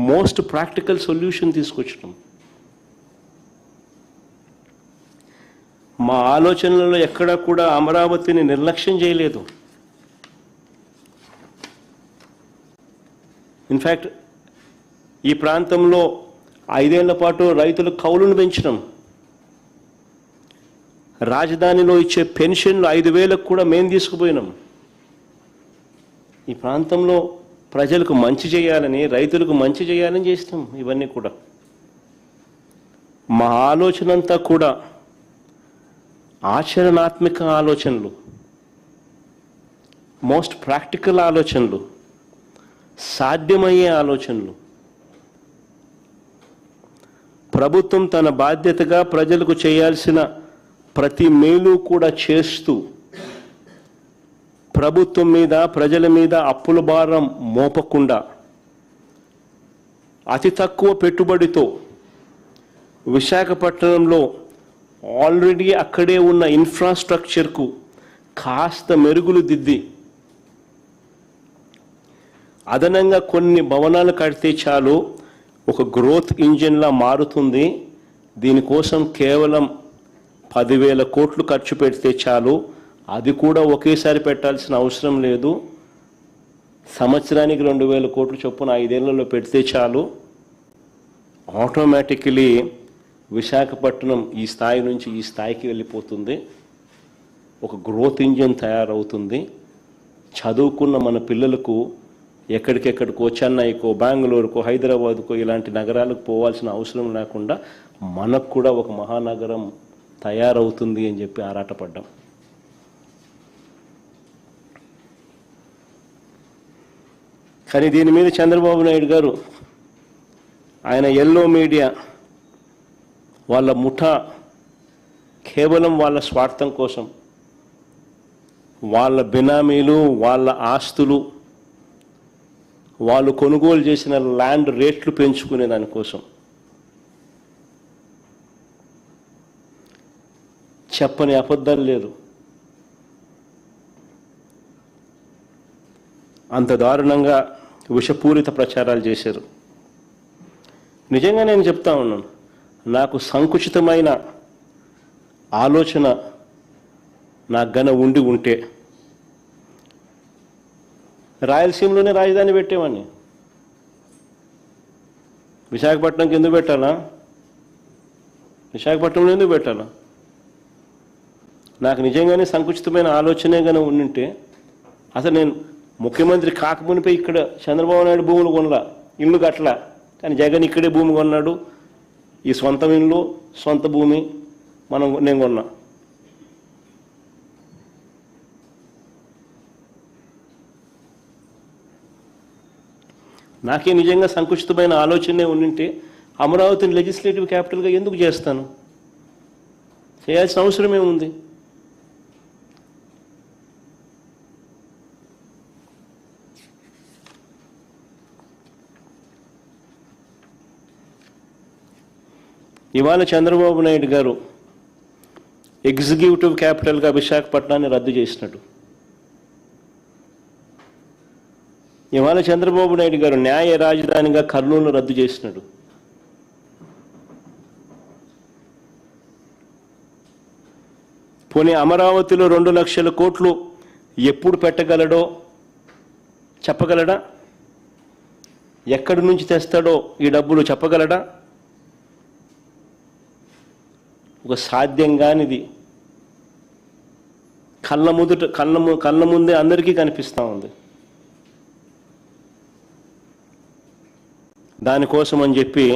[SPEAKER 1] మోస్ట్ ప్రాక్టికల్ సొల్యూషన్ తీసుకొచ్చినాం. మా ఆలోచనలలో ఎక్కడా కూడా అమరావతిని నిర్లక్ష్యం చేయలేదు. ఇన్ఫ్యాక్ట్ ఈ ప్రాంతంలో 5 ఏళ్ల పాటు రైతుల కౌలును పెంచినాం. రాజధానిలో ఇచ్చే పెన్షన్లు 5,000 కూడా మేము తీసుకుపోయినాం. ఈ ప్రాంతంలో ప్రజలకు మంచి చేయాలని, రైతులకు మంచి చేయాలని చేస్తాం. ఇవన్నీ కూడా మా ఆలోచన అంతా కూడా ఆచరణాత్మక ఆలోచనలు, మోస్ట్ ప్రాక్టికల్ ఆలోచనలు, సాధ్యమయ్యే ఆలోచనలు. ప్రభుత్వం తన బాధ్యతగా ప్రజలకు చేయాల్సిన ప్రతి మేలు కూడా చేస్తూ ప్రభుత్వం మీద, ప్రజల మీద అప్పుల భారం మోపకుండా అతి తక్కువ పెట్టుబడితో విశాఖపట్నంలో ఆల్రెడీ అక్కడే ఉన్న ఇన్ఫ్రాస్ట్రక్చర్కు కాస్త మెరుగులు దిద్ది అదనంగా కొన్ని భవనాలు కడితే చాలు ఒక గ్రోత్ ఇంజిన్లా మారుతుంది. దీనికోసం కేవలం 10,000 కోట్లు ఖర్చు పెడితే చాలు. అది కూడా ఒకేసారి పెట్టాల్సిన అవసరం లేదు. సంవత్సరానికి 2,000 కోట్లు చొప్పున 5 ఏళ్లలో పెడితే చాలు. ఆటోమేటికలీ విశాఖపట్నం ఈ స్థాయి నుంచి ఈ స్థాయికి వెళ్ళిపోతుంది. ఒక గ్రోత్ ఇంజిన్ తయారవుతుంది. చదువుకున్న మన పిల్లలకు ఎక్కడికెక్కడికో, చెన్నైకో, బెంగళూరుకో, హైదరాబాదుకో ఇలాంటి నగరాలకు పోవాల్సిన అవసరం లేకుండా మనకు కూడా ఒక మహానగరం తయారవుతుంది అని చెప్పి ఆరాటపడ్డాం. కానీ దీని మీద చంద్రబాబు నాయుడు గారు, ఆయన ఎల్లో మీడియా వాళ్ళ ముఠా కేవలం వాళ్ళ స్వార్థం కోసం, వాళ్ళ బినామీలు, వాళ్ళ ఆస్తులు, వాళ్ళు కొనుగోలు చేసిన ల్యాండ్ రేట్లు పెంచుకునే దానికోసం చెప్పని అబద్ధాలు లేదు. అంత దారుణంగా విషపూరిత ప్రచారాలు చేశారు. నిజంగా నేను చెప్తా ఉన్నాను, నాకు సంకుచితమైన ఆలోచన నాకు గన ఉంటే రాయలసీమలోనే రాజధాని పెట్టేవాడిని. విశాఖపట్నంకి ఎందుకు పెట్టాలా? విశాఖపట్నంలో ఎందుకు పెట్టాలా? నాకు నిజంగానే సంకుచితమైన ఆలోచనే కనుక ఉండింటే అసలు నేను ముఖ్యమంత్రి కాకమునిపై ఇక్కడ చంద్రబాబు నాయుడు భూములు కొనలా, ఇల్లు కట్టలా. కానీ జగన్ ఇక్కడే భూమి కొన్నాడు. ఈ సొంత ఇల్లు, సొంత భూమి నేను కొన్నా. నాకే నిజంగా సంకుచితమైన ఆలోచనే ఉండింటే అమరావతిని లెజిస్లేటివ్ క్యాపిటల్గా ఎందుకు చేస్తాను? చేయాల్సిన అవసరం ఏముంది? ఇవాళ చంద్రబాబు నాయుడు గారు ఎగ్జిక్యూటివ్ క్యాపిటల్గా విశాఖపట్నాన్ని రద్దు చేసినట్టు, ఇవాళ చంద్రబాబు నాయుడు గారు న్యాయ రాజధానిగా కర్నూలు రద్దు చేసినట్టు, పోనీ అమరావతిలో 2 లక్షల కోట్లు ఎప్పుడు పెట్టగలడో చెప్పగలడా? ఎక్కడి నుంచి తెస్తాడో ఈ డబ్బులు చెప్పగలడా? ఒక సాధ్యం కానిది కళ్ళ ముందే అందరికీ కనిపిస్తూ ఉంది. దానికోసం అని చెప్పి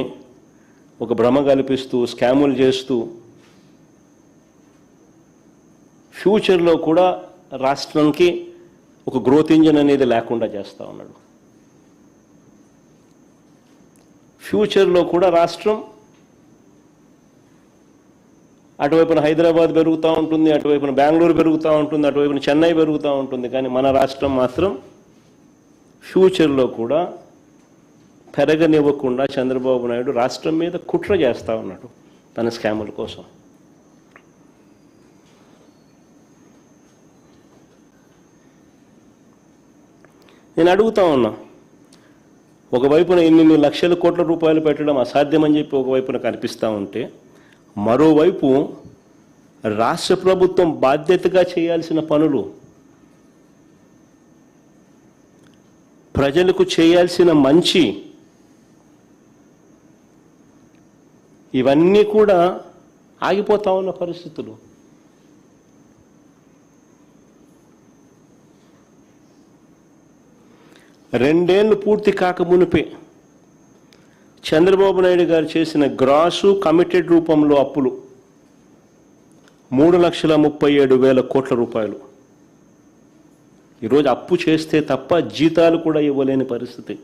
[SPEAKER 1] ఒక భ్రమ కల్పిస్తూ స్కాములు చేస్తూ ఫ్యూచర్లో కూడా రాష్ట్రానికి ఒక గ్రోత్ ఇంజిన్ అనేది లేకుండా చేస్తూ ఉన్నాడు. ఫ్యూచర్లో కూడా రాష్ట్రం అటువైపున హైదరాబాద్ పెరుగుతూ ఉంటుంది, అటువైపున బెంగళూరు పెరుగుతూ ఉంటుంది, అటువైపున చెన్నై పెరుగుతూ ఉంటుంది. కానీ మన రాష్ట్రం మాత్రం ఫ్యూచర్లో కూడా పెరగనివ్వకుండా చంద్రబాబు నాయుడు రాష్ట్రం మీద కుట్ర చేస్తూ ఉన్నాడు తన స్కాముల కోసం. నేను అడుగుతా ఉన్నా, ఒకవైపున ఇన్ని లక్షల కోట్ల రూపాయలు పెట్టడం అసాధ్యమని చెప్పి ఒకవైపున కనిపిస్తూ ఉంటే, మరోవైపు రాష్ట్ర ప్రభుత్వం బాధ్యతగా చేయాల్సిన పనులు, ప్రజలకు చేయాల్సిన మంచి, ఇవన్నీ కూడా ఆగిపోతా ఉన్న పరిస్థితులు. రెండేళ్లు పూర్తి కాకమునిపే చంద్రబాబు నాయుడు గారు చేసిన గ్రాసు కమిటెడ్ రూపంలో అప్పులు 3,37,000 కోట్ల రూపాయలు. ఈరోజు అప్పు చేస్తే తప్ప జీతాలు కూడా ఇవ్వలేని పరిస్థితి.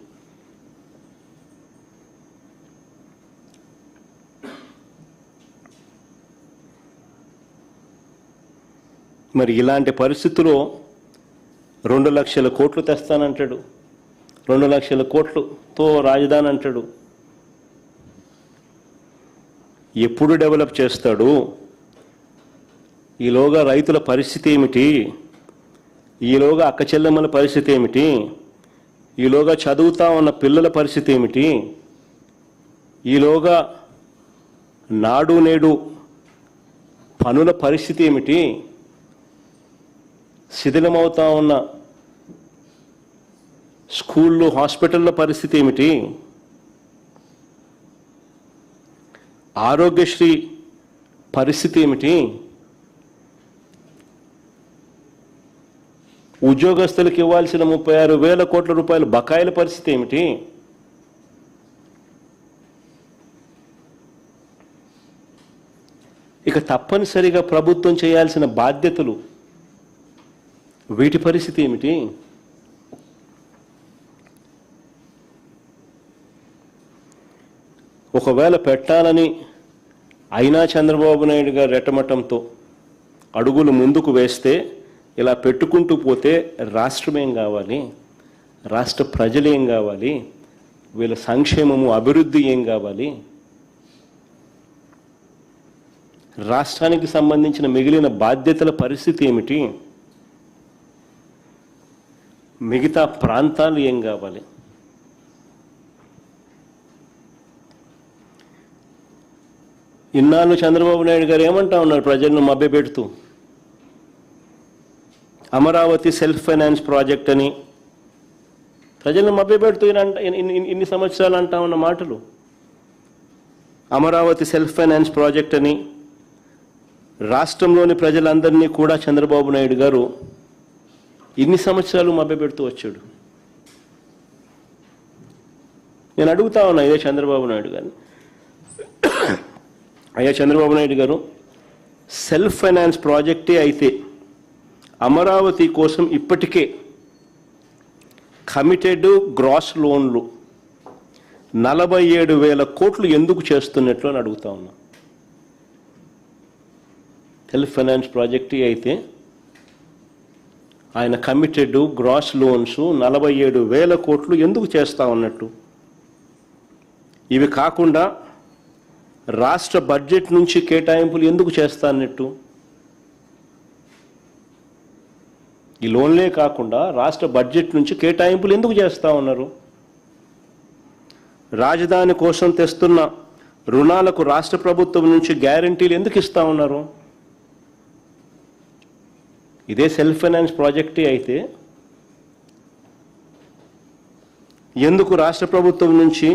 [SPEAKER 1] మరి ఇలాంటి పరిస్థితుల్లో 2 లక్షల కోట్లు తెస్తానంటాడు, 2 లక్షల కోట్లతో రాజధాని అంటాడు. ఎప్పుడు డెవలప్ చేస్తాడు? ఈలోగా రైతుల పరిస్థితి ఏమిటి? ఈలోగా అక్క చెల్లెమ్మల పరిస్థితి ఏమిటి? ఈలోగా చదువుతా ఉన్న పిల్లల పరిస్థితి ఏమిటి? ఈలోగా నాడు నేడు పనుల పరిస్థితి ఏమిటి? శిథిలమవుతా ఉన్న స్కూళ్ళు, హాస్పిటళ్ళ పరిస్థితి ఏమిటి? ఆరోగ్యశ్రీ పరిస్థితి ఏమిటి? ఉద్యోగస్తులకు ఇవ్వాల్సిన 36,000 కోట్ల రూపాయల బకాయిల పరిస్థితి ఏమిటి? ఇక తప్పనిసరిగా ప్రభుత్వం చేయాల్సిన బాధ్యతలు, వీటి పరిస్థితి ఏమిటి? ఒకవేళ పెట్టాలని అయినా చంద్రబాబు నాయుడు గారు రెట్టమట్టంతో అడుగులు ముందుకు వేస్తే, ఇలా పెట్టుకుంటూ పోతే రాష్ట్రం ఏం కావాలి? రాష్ట్ర ప్రజలు ఏం కావాలి? వీళ్ళ సంక్షేమము, అభివృద్ధి ఏం కావాలి? రాష్ట్రానికి సంబంధించిన మిగిలిన బాధ్యతల పరిస్థితి ఏమిటి? మిగతా ప్రాంతాలు ఏం కావాలి? ఇన్నాళ్ళు చంద్రబాబు నాయుడు గారు ఏమంటా ఉన్నారు ప్రజలను మభ్యపెడుతూ? అమరావతి సెల్ఫ్ ఫైనాన్స్ ప్రాజెక్ట్ అని ప్రజలను మభ్యపెడుతూ ఇన్ని సంవత్సరాలు అంటా ఉన్న మాటలు. అమరావతి సెల్ఫ్ ఫైనాన్స్ ప్రాజెక్ట్ అని రాష్ట్రంలోని ప్రజలందరినీ కూడా చంద్రబాబు నాయుడు గారు ఇన్ని సంవత్సరాలు మభ్యపెడుతూ వచ్చాడు. నేను అడుగుతా ఉన్నా ఇదే చంద్రబాబు నాయుడు గారిని, అయ్యా చంద్రబాబు నాయుడు గారు, సెల్ఫ్ ఫైనాన్స్ ప్రాజెక్టే అయితే అమరావతి కోసం ఇప్పటికే కమిటెడ్ గ్రాస్ లోన్లు 47,000 కోట్లు ఎందుకు చేస్తున్నట్లు అని అడుగుతా ఉన్నా. సెల్ఫ్ ఫైనాన్స్ ప్రాజెక్ట్ అయితే ఆయన కమిటెడ్ గ్రాస్ లోన్స్ 47,000 కోట్లు ఎందుకు చేస్తా ఉన్నట్టు? ఇవి కాకుండా రాష్ట్ర బడ్జెట్ నుంచి కేటాయింపులు ఎందుకు చేస్తా అన్నట్టు? ఈ లోన్లే కాకుండా రాష్ట్ర బడ్జెట్ నుంచి కేటాయింపులు ఎందుకు చేస్తా ఉన్నారు? రాజధాని కోసం తెస్తున్న రుణాలకు రాష్ట్ర ప్రభుత్వం నుంచి గ్యారంటీలు ఎందుకు ఇస్తా ఉన్నారు? ఇదే సెల్ఫ్ ఫైనాన్స్ ప్రాజెక్టే అయితే ఎందుకు రాష్ట్ర ప్రభుత్వం నుంచి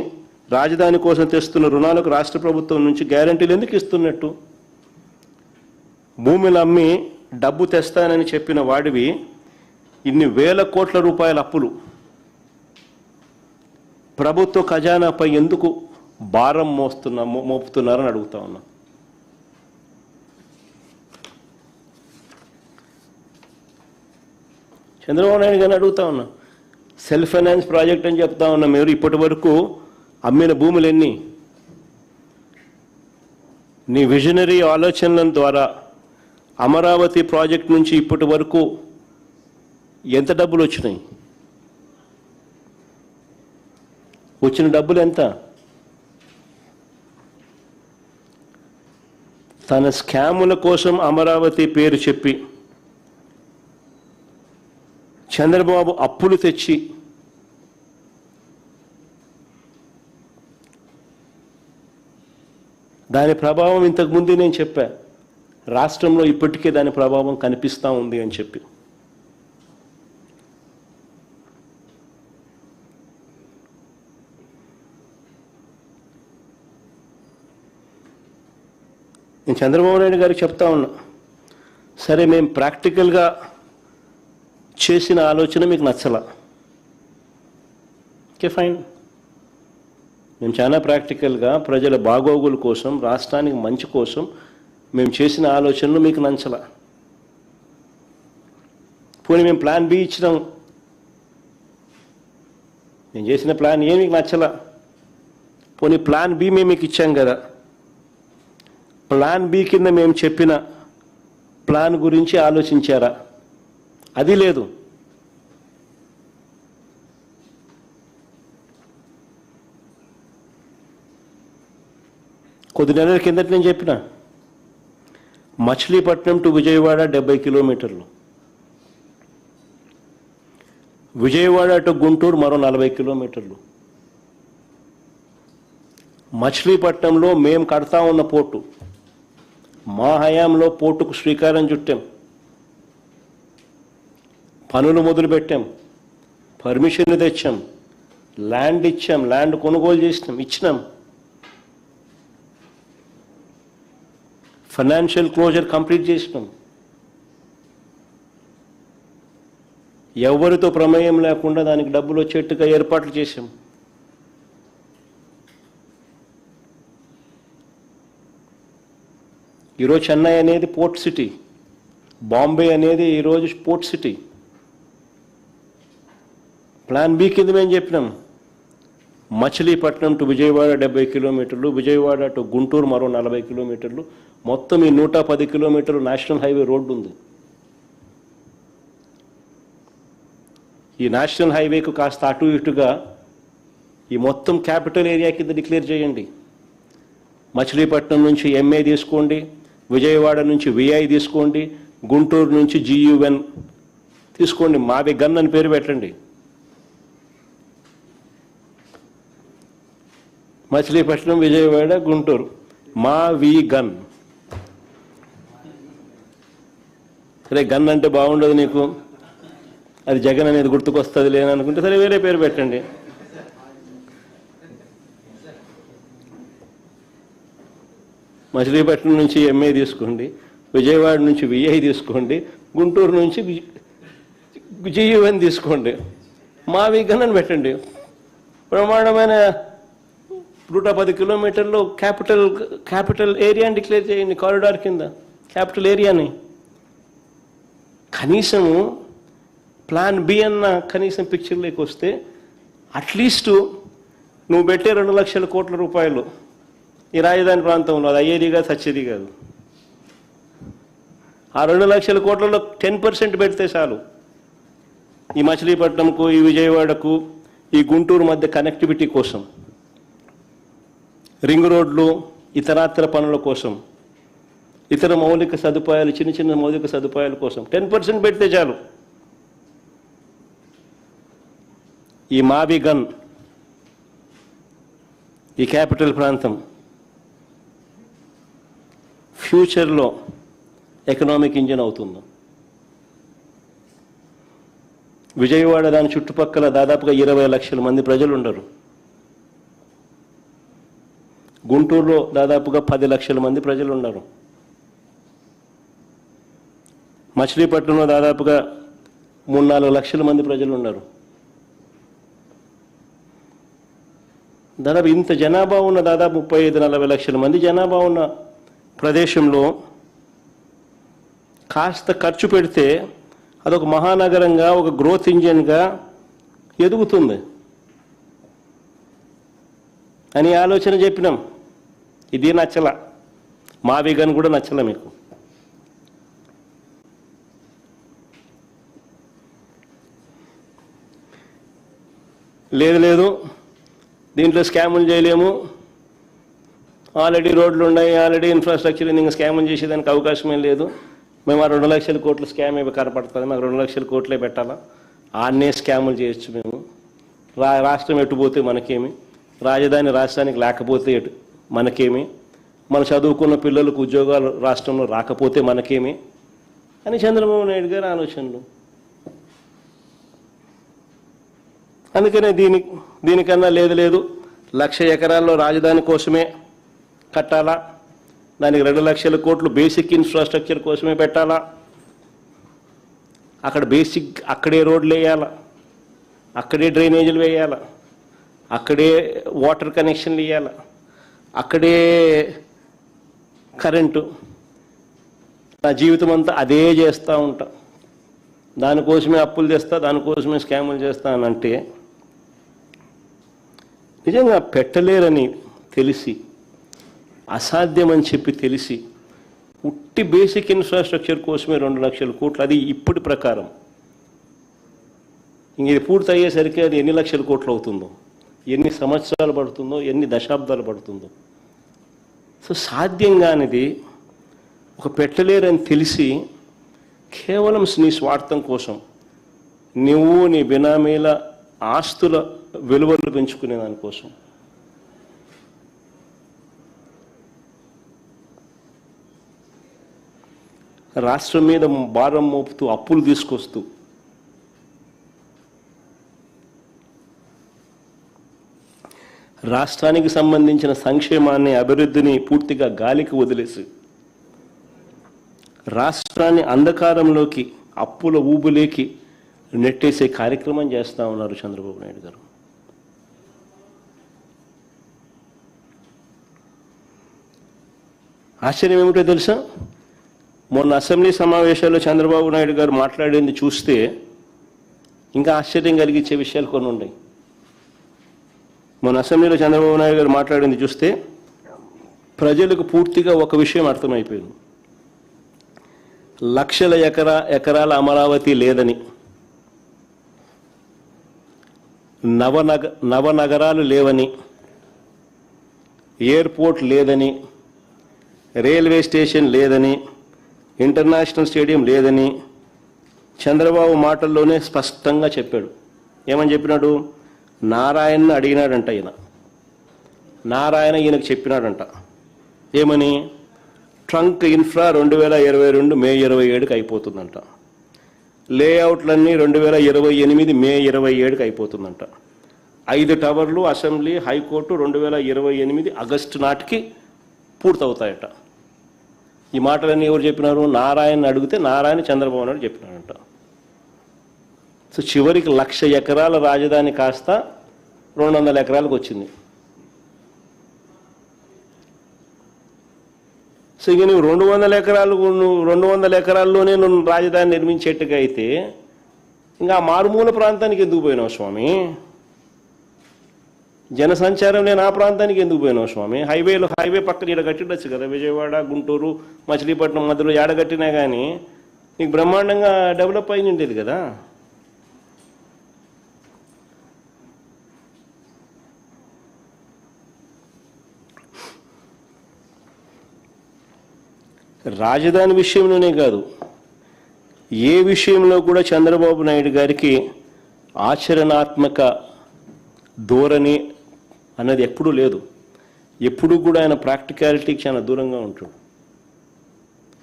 [SPEAKER 1] రాజధాని కోసం తెస్తున్న రుణాలకు రాష్ట్ర ప్రభుత్వం నుంచి గ్యారంటీలు ఎందుకు ఇస్తున్నట్టు? భూమిని అమ్మి డబ్బు తెస్తానని చెప్పిన వాడివి ఇన్ని వేల కోట్ల రూపాయల అప్పులు ప్రభుత్వ ఖజానాపై ఎందుకు భారం మోపుతున్నారని అడుగుతా ఉన్నా. చంద్రబాబు నాయుడు గారిని అడుగుతా ఉన్నా. సెల్ఫ్ ఫైనాన్స్ ప్రాజెక్ట్ అని చెప్తా ఉన్నా. మీరు ఇప్పటి వరకు అమ్మిన భూములు ఎన్ని? నీ విజనరీ ఆలోచనల ద్వారా అమరావతి ప్రాజెక్ట్ నుంచి ఇప్పటి వరకు ఎంత డబ్బులు వచ్చినాయి? వచ్చిన డబ్బులు ఎంత? తన స్కాముల కోసం అమరావతి పేరు చెప్పి చంద్రబాబు అప్పులు తెచ్చి దాని ప్రభావం ఇంతకుముందే నేను చెప్పా, రాష్ట్రంలో ఇప్పటికే దాని ప్రభావం కనిపిస్తూ ఉంది అని చెప్పి. నేను చంద్రబాబు నాయుడు గారికి చెప్తా ఉన్నా, సరే మేము ప్రాక్టికల్గా చేసిన ఆలోచన మీకు నచ్చలా, ఓకే ఫైన్. మేము చాలా ప్రాక్టికల్గా ప్రజల బాగోగుల కోసం, రాష్ట్రానికి మంచి కోసం మేము చేసిన ఆలోచనలు మీకు నచ్చలా. పోనీ మేము ప్లాన్ బి ఇచ్చినాం, మేము చేసిన ప్లాన్ ఏ మీకు నచ్చలా. పోనీ ప్లాన్ బి మేము మీకు ఇచ్చాం కదా, ప్లాన్ బి కింద మేము చెప్పిన ప్లాన్ గురించి ఆలోచించారా? అది లేదు. కొద్ది నెలల కిందట నేను చెప్పిన మచిలీపట్నం టు విజయవాడ 70 కిలోమీటర్లు, విజయవాడ టు గుంటూరు మరో 40 కిలోమీటర్లు. మచిలీపట్నంలో మేము కడతా ఉన్న పోర్టు, మా హయాంలో పోర్టుకు శ్రీకారం చుట్టాం, పనులు మొదలుపెట్టాం, పర్మిషన్లు తెచ్చాం, ల్యాండ్ ఇచ్చాం, ల్యాండ్ కొనుగోలు ఇచ్చినాం, ఫైనాన్షియల్ క్లోజర్ కంప్లీట్ చేసినాం. ఎవరితో ప్రమేయం లేకుండా దానికి డబ్బులు వచ్చేట్టుగా ఏర్పాట్లు చేశాం. ఈరోజు చెన్నై అనేది పోర్ట్ సిటీ, బాంబే అనేది ఈరోజు పోర్ట్ సిటీ. ప్లాన్ బి కింద మేము చెప్పినాం మచిలీపట్నం టు విజయవాడ 70 కిలోమీటర్లు, విజయవాడ టు గుంటూరు మరో 40 కిలోమీటర్లు, మొత్తం ఈ 110 కిలోమీటర్లు నేషనల్ హైవే రోడ్డు ఉంది. ఈ నేషనల్ హైవేకు కాస్త అటు ఇటుగా ఈ మొత్తం క్యాపిటల్ ఏరియా కింద డిక్లేర్ చేయండి. మచిలీపట్నం నుంచి ఎంఏ తీసుకోండి, విజయవాడ నుంచి విఐ తీసుకోండి, గుంటూరు నుంచి జియుఎన్ తీసుకోండి, మావి గన్ అని పేరు పెట్టండి. మచిలీపట్నం, విజయవాడ, గుంటూరు, మా వి గన్. సరే గన్ అంటే బాగుండదు నీకు, అది జగన్ అనేది గుర్తుకొస్తుంది లేననుకుంటే సరే వేరే పేరు పెట్టండి. మచిలీపట్నం నుంచి ఎంఏ తీసుకోండి, విజయవాడ నుంచి విఐ తీసుకోండి, గుంటూరు నుంచి జియుఎన్ తీసుకోండి, మా వి గన్ అని పెట్టండి. ప్రమాణమైన 110 కిలోమీటర్లు క్యాపిటల్ ఏరియాని డిక్లేర్ చేయండి, కారిడార్ కింద క్యాపిటల్ ఏరియాని. కనీసము ప్లాన్ బి అన్న కనీసం పిక్చర్లోకి వస్తే అట్లీస్ట్ నువ్వు పెట్టే 2 లక్షల కోట్ల రూపాయలు ఈ రాజధాని ప్రాంతంలో అది అయ్యేది కాదు, సచ్చేది కాదు. ఆ 2 లక్షల కోట్లలో 10% పెడితే చాలు. ఈ మచిలీపట్నంకు, ఈ విజయవాడకు, ఈ గుంటూరు మధ్య కనెక్టివిటీ కోసం, రింగ్ రోడ్లు, ఇతరాతర పనుల కోసం, ఇతర మౌలిక సదుపాయాలు, చిన్న చిన్న మౌలిక సదుపాయాల కోసం 10% పెడితే చాలు. ఈ మావిగన్, ఈ క్యాపిటల్ ప్రాంతం ఫ్యూచర్లో ఎకనామిక్ ఇంజిన్ అవుతుంది. విజయవాడ దాని చుట్టుపక్కల దాదాపుగా 20 లక్షల మంది ప్రజలు ఉండరు. గుంటూరులో దాదాపుగా 10 లక్షల మంది ప్రజలు ఉన్నారు. మచిలీపట్నంలో దాదాపుగా 3-4 లక్షల మంది ప్రజలు ఉన్నారు. దాదాపు ఇంత జనాభా ఉన్న, దాదాపు 35-40 లక్షల మంది జనాభా ఉన్న ప్రదేశంలో కాస్త ఖర్చు పెడితే అదొక మహానగరంగా, ఒక గ్రోత్ ఇంజిన్గా ఎదుగుతుంది అని ఆలోచన చెప్పినాం. ఇది నచ్చల, మావిగన్ కూడా నచ్చల మీకు. లేదు దీంట్లో స్కాములు చేయలేము, ఆల్రెడీ రోడ్లు ఉన్నాయి, ఆల్రెడీ ఇన్ఫ్రాస్ట్రక్చర్, ఇంకా స్కాములు చేసేదానికి అవకాశం ఏం లేదు. మేము ఆ 2 లక్షల కోట్ల స్కామ్ ఏమి కనపడుతుంది, మాకు 2 లక్షల కోట్లే పెట్టాలా, ఆన్నే స్కాములు చేయొచ్చు మేము. రాష్ట్రం ఎటుపోతే మనకేమి, రాజధాని రాష్ట్రానికి లేకపోతే మనకేమి, మన చదువుకున్న పిల్లలకు ఉద్యోగాలు రాష్ట్రంలో రాకపోతే మనకేమి అని చంద్రబాబు నాయుడు గారి ఆలోచనలు. అందుకనే దీనికన్నా లేదు 1,00,000 ఎకరాల్లో రాజధాని కోసమే కట్టాలా, దానికి 2 లక్షల కోట్లు బేసిక్ ఇన్ఫ్రాస్ట్రక్చర్ కోసమే పెట్టాలా, అక్కడ అక్కడే రోడ్లు వేయాలా, అక్కడే డ్రైనేజీలు వేయాలా, అక్కడే వాటర్ కనెక్షన్లు ఇవ్వాలా, అక్కడే కరెంటు. నా జీవితం అంతా అదే చేస్తూ ఉంటా, దానికోసమే అప్పులు తెస్తా, దానికోసమే స్కాములు చేస్తా అని అంటే నిజంగా పెట్టలేరని తెలిసి, అసాధ్యమని చెప్పి తెలిసి, ఉట్టి బేసిక్ ఇన్ఫ్రాస్ట్రక్చర్ కోసమే 2 లక్షల కోట్లు, అది ఇప్పటి ప్రకారం. ఇంక ఇది పూర్తి అయ్యేసరికి అది ఎన్ని లక్షల కోట్లు అవుతుందో, ఎన్ని సంవత్సరాలు పడుతుందో, ఎన్ని దశాబ్దాలు పడుతుందో. సో సాధ్యం కానిది ఒక పెట్టలేరని తెలిసి కేవలం నీ స్వార్థం కోసం నువ్వు నీ బినామీల ఆస్తుల విలువలు పెంచుకునే దానికోసం రాష్ట్రం మీద భారం మోపుతూ, అప్పులు తీసుకొస్తూ, రాష్ట్రానికి సంబంధించిన సంక్షేమాన్ని, అభివృద్ధిని పూర్తిగా గాలికి వదిలేసి రాష్ట్రాన్ని అంధకారంలోకి, అప్పుల ఊబులేకి నెట్టేసే కార్యక్రమం చేస్తూ ఉన్నారు చంద్రబాబు నాయుడు గారు. ఆశ్చర్యం ఏమిటో తెలుసా, మొన్న అసెంబ్లీ సమావేశాల్లో చంద్రబాబు నాయుడు గారు మాట్లాడింది చూస్తే ఇంకా ఆశ్చర్యం కలిగించే విషయాలు కొన్ని ఉన్నాయి. మొన్న అసెంబ్లీలో చంద్రబాబు నాయుడు గారు మాట్లాడింది చూస్తే ప్రజలకు పూర్తిగా ఒక విషయం అర్థమైపోయింది. లక్షల ఎకరాల అమరావతి లేదని, నవనగరాలు లేవని, ఎయిర్పోర్ట్ లేదని, రైల్వే స్టేషన్ లేదని, ఇంటర్నేషనల్ స్టేడియం లేదని చంద్రబాబు మాటల్లోనే స్పష్టంగా చెప్పాడు. ఏమని చెప్పినాడు? నారాయణను అడిగినాడంట ఈయన. నారాయణ ఈయనకు చెప్పినాడంట. ఏమని? ట్రంక్ ఇన్ఫ్రా 2022 మే 27కి అయిపోతుందంట. లేఅవుట్లన్నీ 2028 మే 27కి అయిపోతుందంట. 5 టవర్లు, అసెంబ్లీ, హైకోర్టు 2028 ఆగస్టు నాటికి పూర్తవుతాయట. ఈ మాటలన్నీ ఎవరు చెప్పినారు? నారాయణ అడిగితే నారాయణ చంద్రబాబు నాయుడు చెప్పినాడంట. సో చివరికి 1,00,000 ఎకరాల రాజధాని కాస్త 200 ఎకరాలకు వచ్చింది. సో ఇక నువ్వు 200 ఎకరాల్లోనే నువ్వు రాజధాని నిర్మించేట్టుగా అయితే ఇంకా మారుమూల ప్రాంతానికి ఎందుకు పోయినావు స్వామి? జనసంచారం నేను ఆ ప్రాంతానికి ఎందుకు పోయినావు స్వామి? హైవే పక్కన ఈడ కట్టిండొచ్చు కదా, విజయవాడ గుంటూరు మచిలీపట్నం మధ్యలో ఏడ కట్టినా కానీ నీకు బ్రహ్మాండంగా డెవలప్ అయి ఉండేది కదా. రాజధాని విషయంలోనే కాదు, ఏ విషయంలో కూడా చంద్రబాబు నాయుడు గారికి ఆచరణాత్మక ధోరణి అన్నది ఎప్పుడూ లేదు. ఎప్పుడూ కూడా ఆయన ప్రాక్టికాలిటీకి చాలా దూరంగా ఉంటాడు.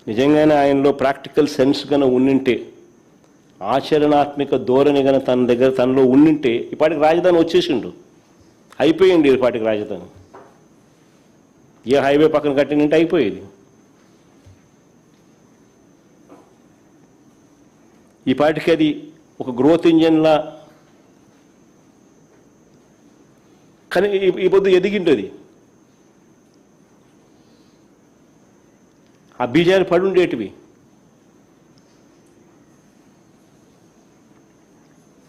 [SPEAKER 1] నిజంగానే ఆయనలో ప్రాక్టికల్ సెన్స్ కన్నా ఉండింటే, ఆచరణాత్మక ధోరణి కన్నా తనలో ఉండింటే ఇప్పటికి రాజధాని వచ్చేసిండు, అయిపోయింది ఇప్పటికి రాజధాని. ఏ హైవే పక్కన కట్టినంటే అయిపోయేది. ఈ పాటికి అది ఒక గ్రోత్ ఇంజన్లా కానీ ఈ పొద్దు ఎదిగింటుంది. ఆ బీజాలు పడుండేటివి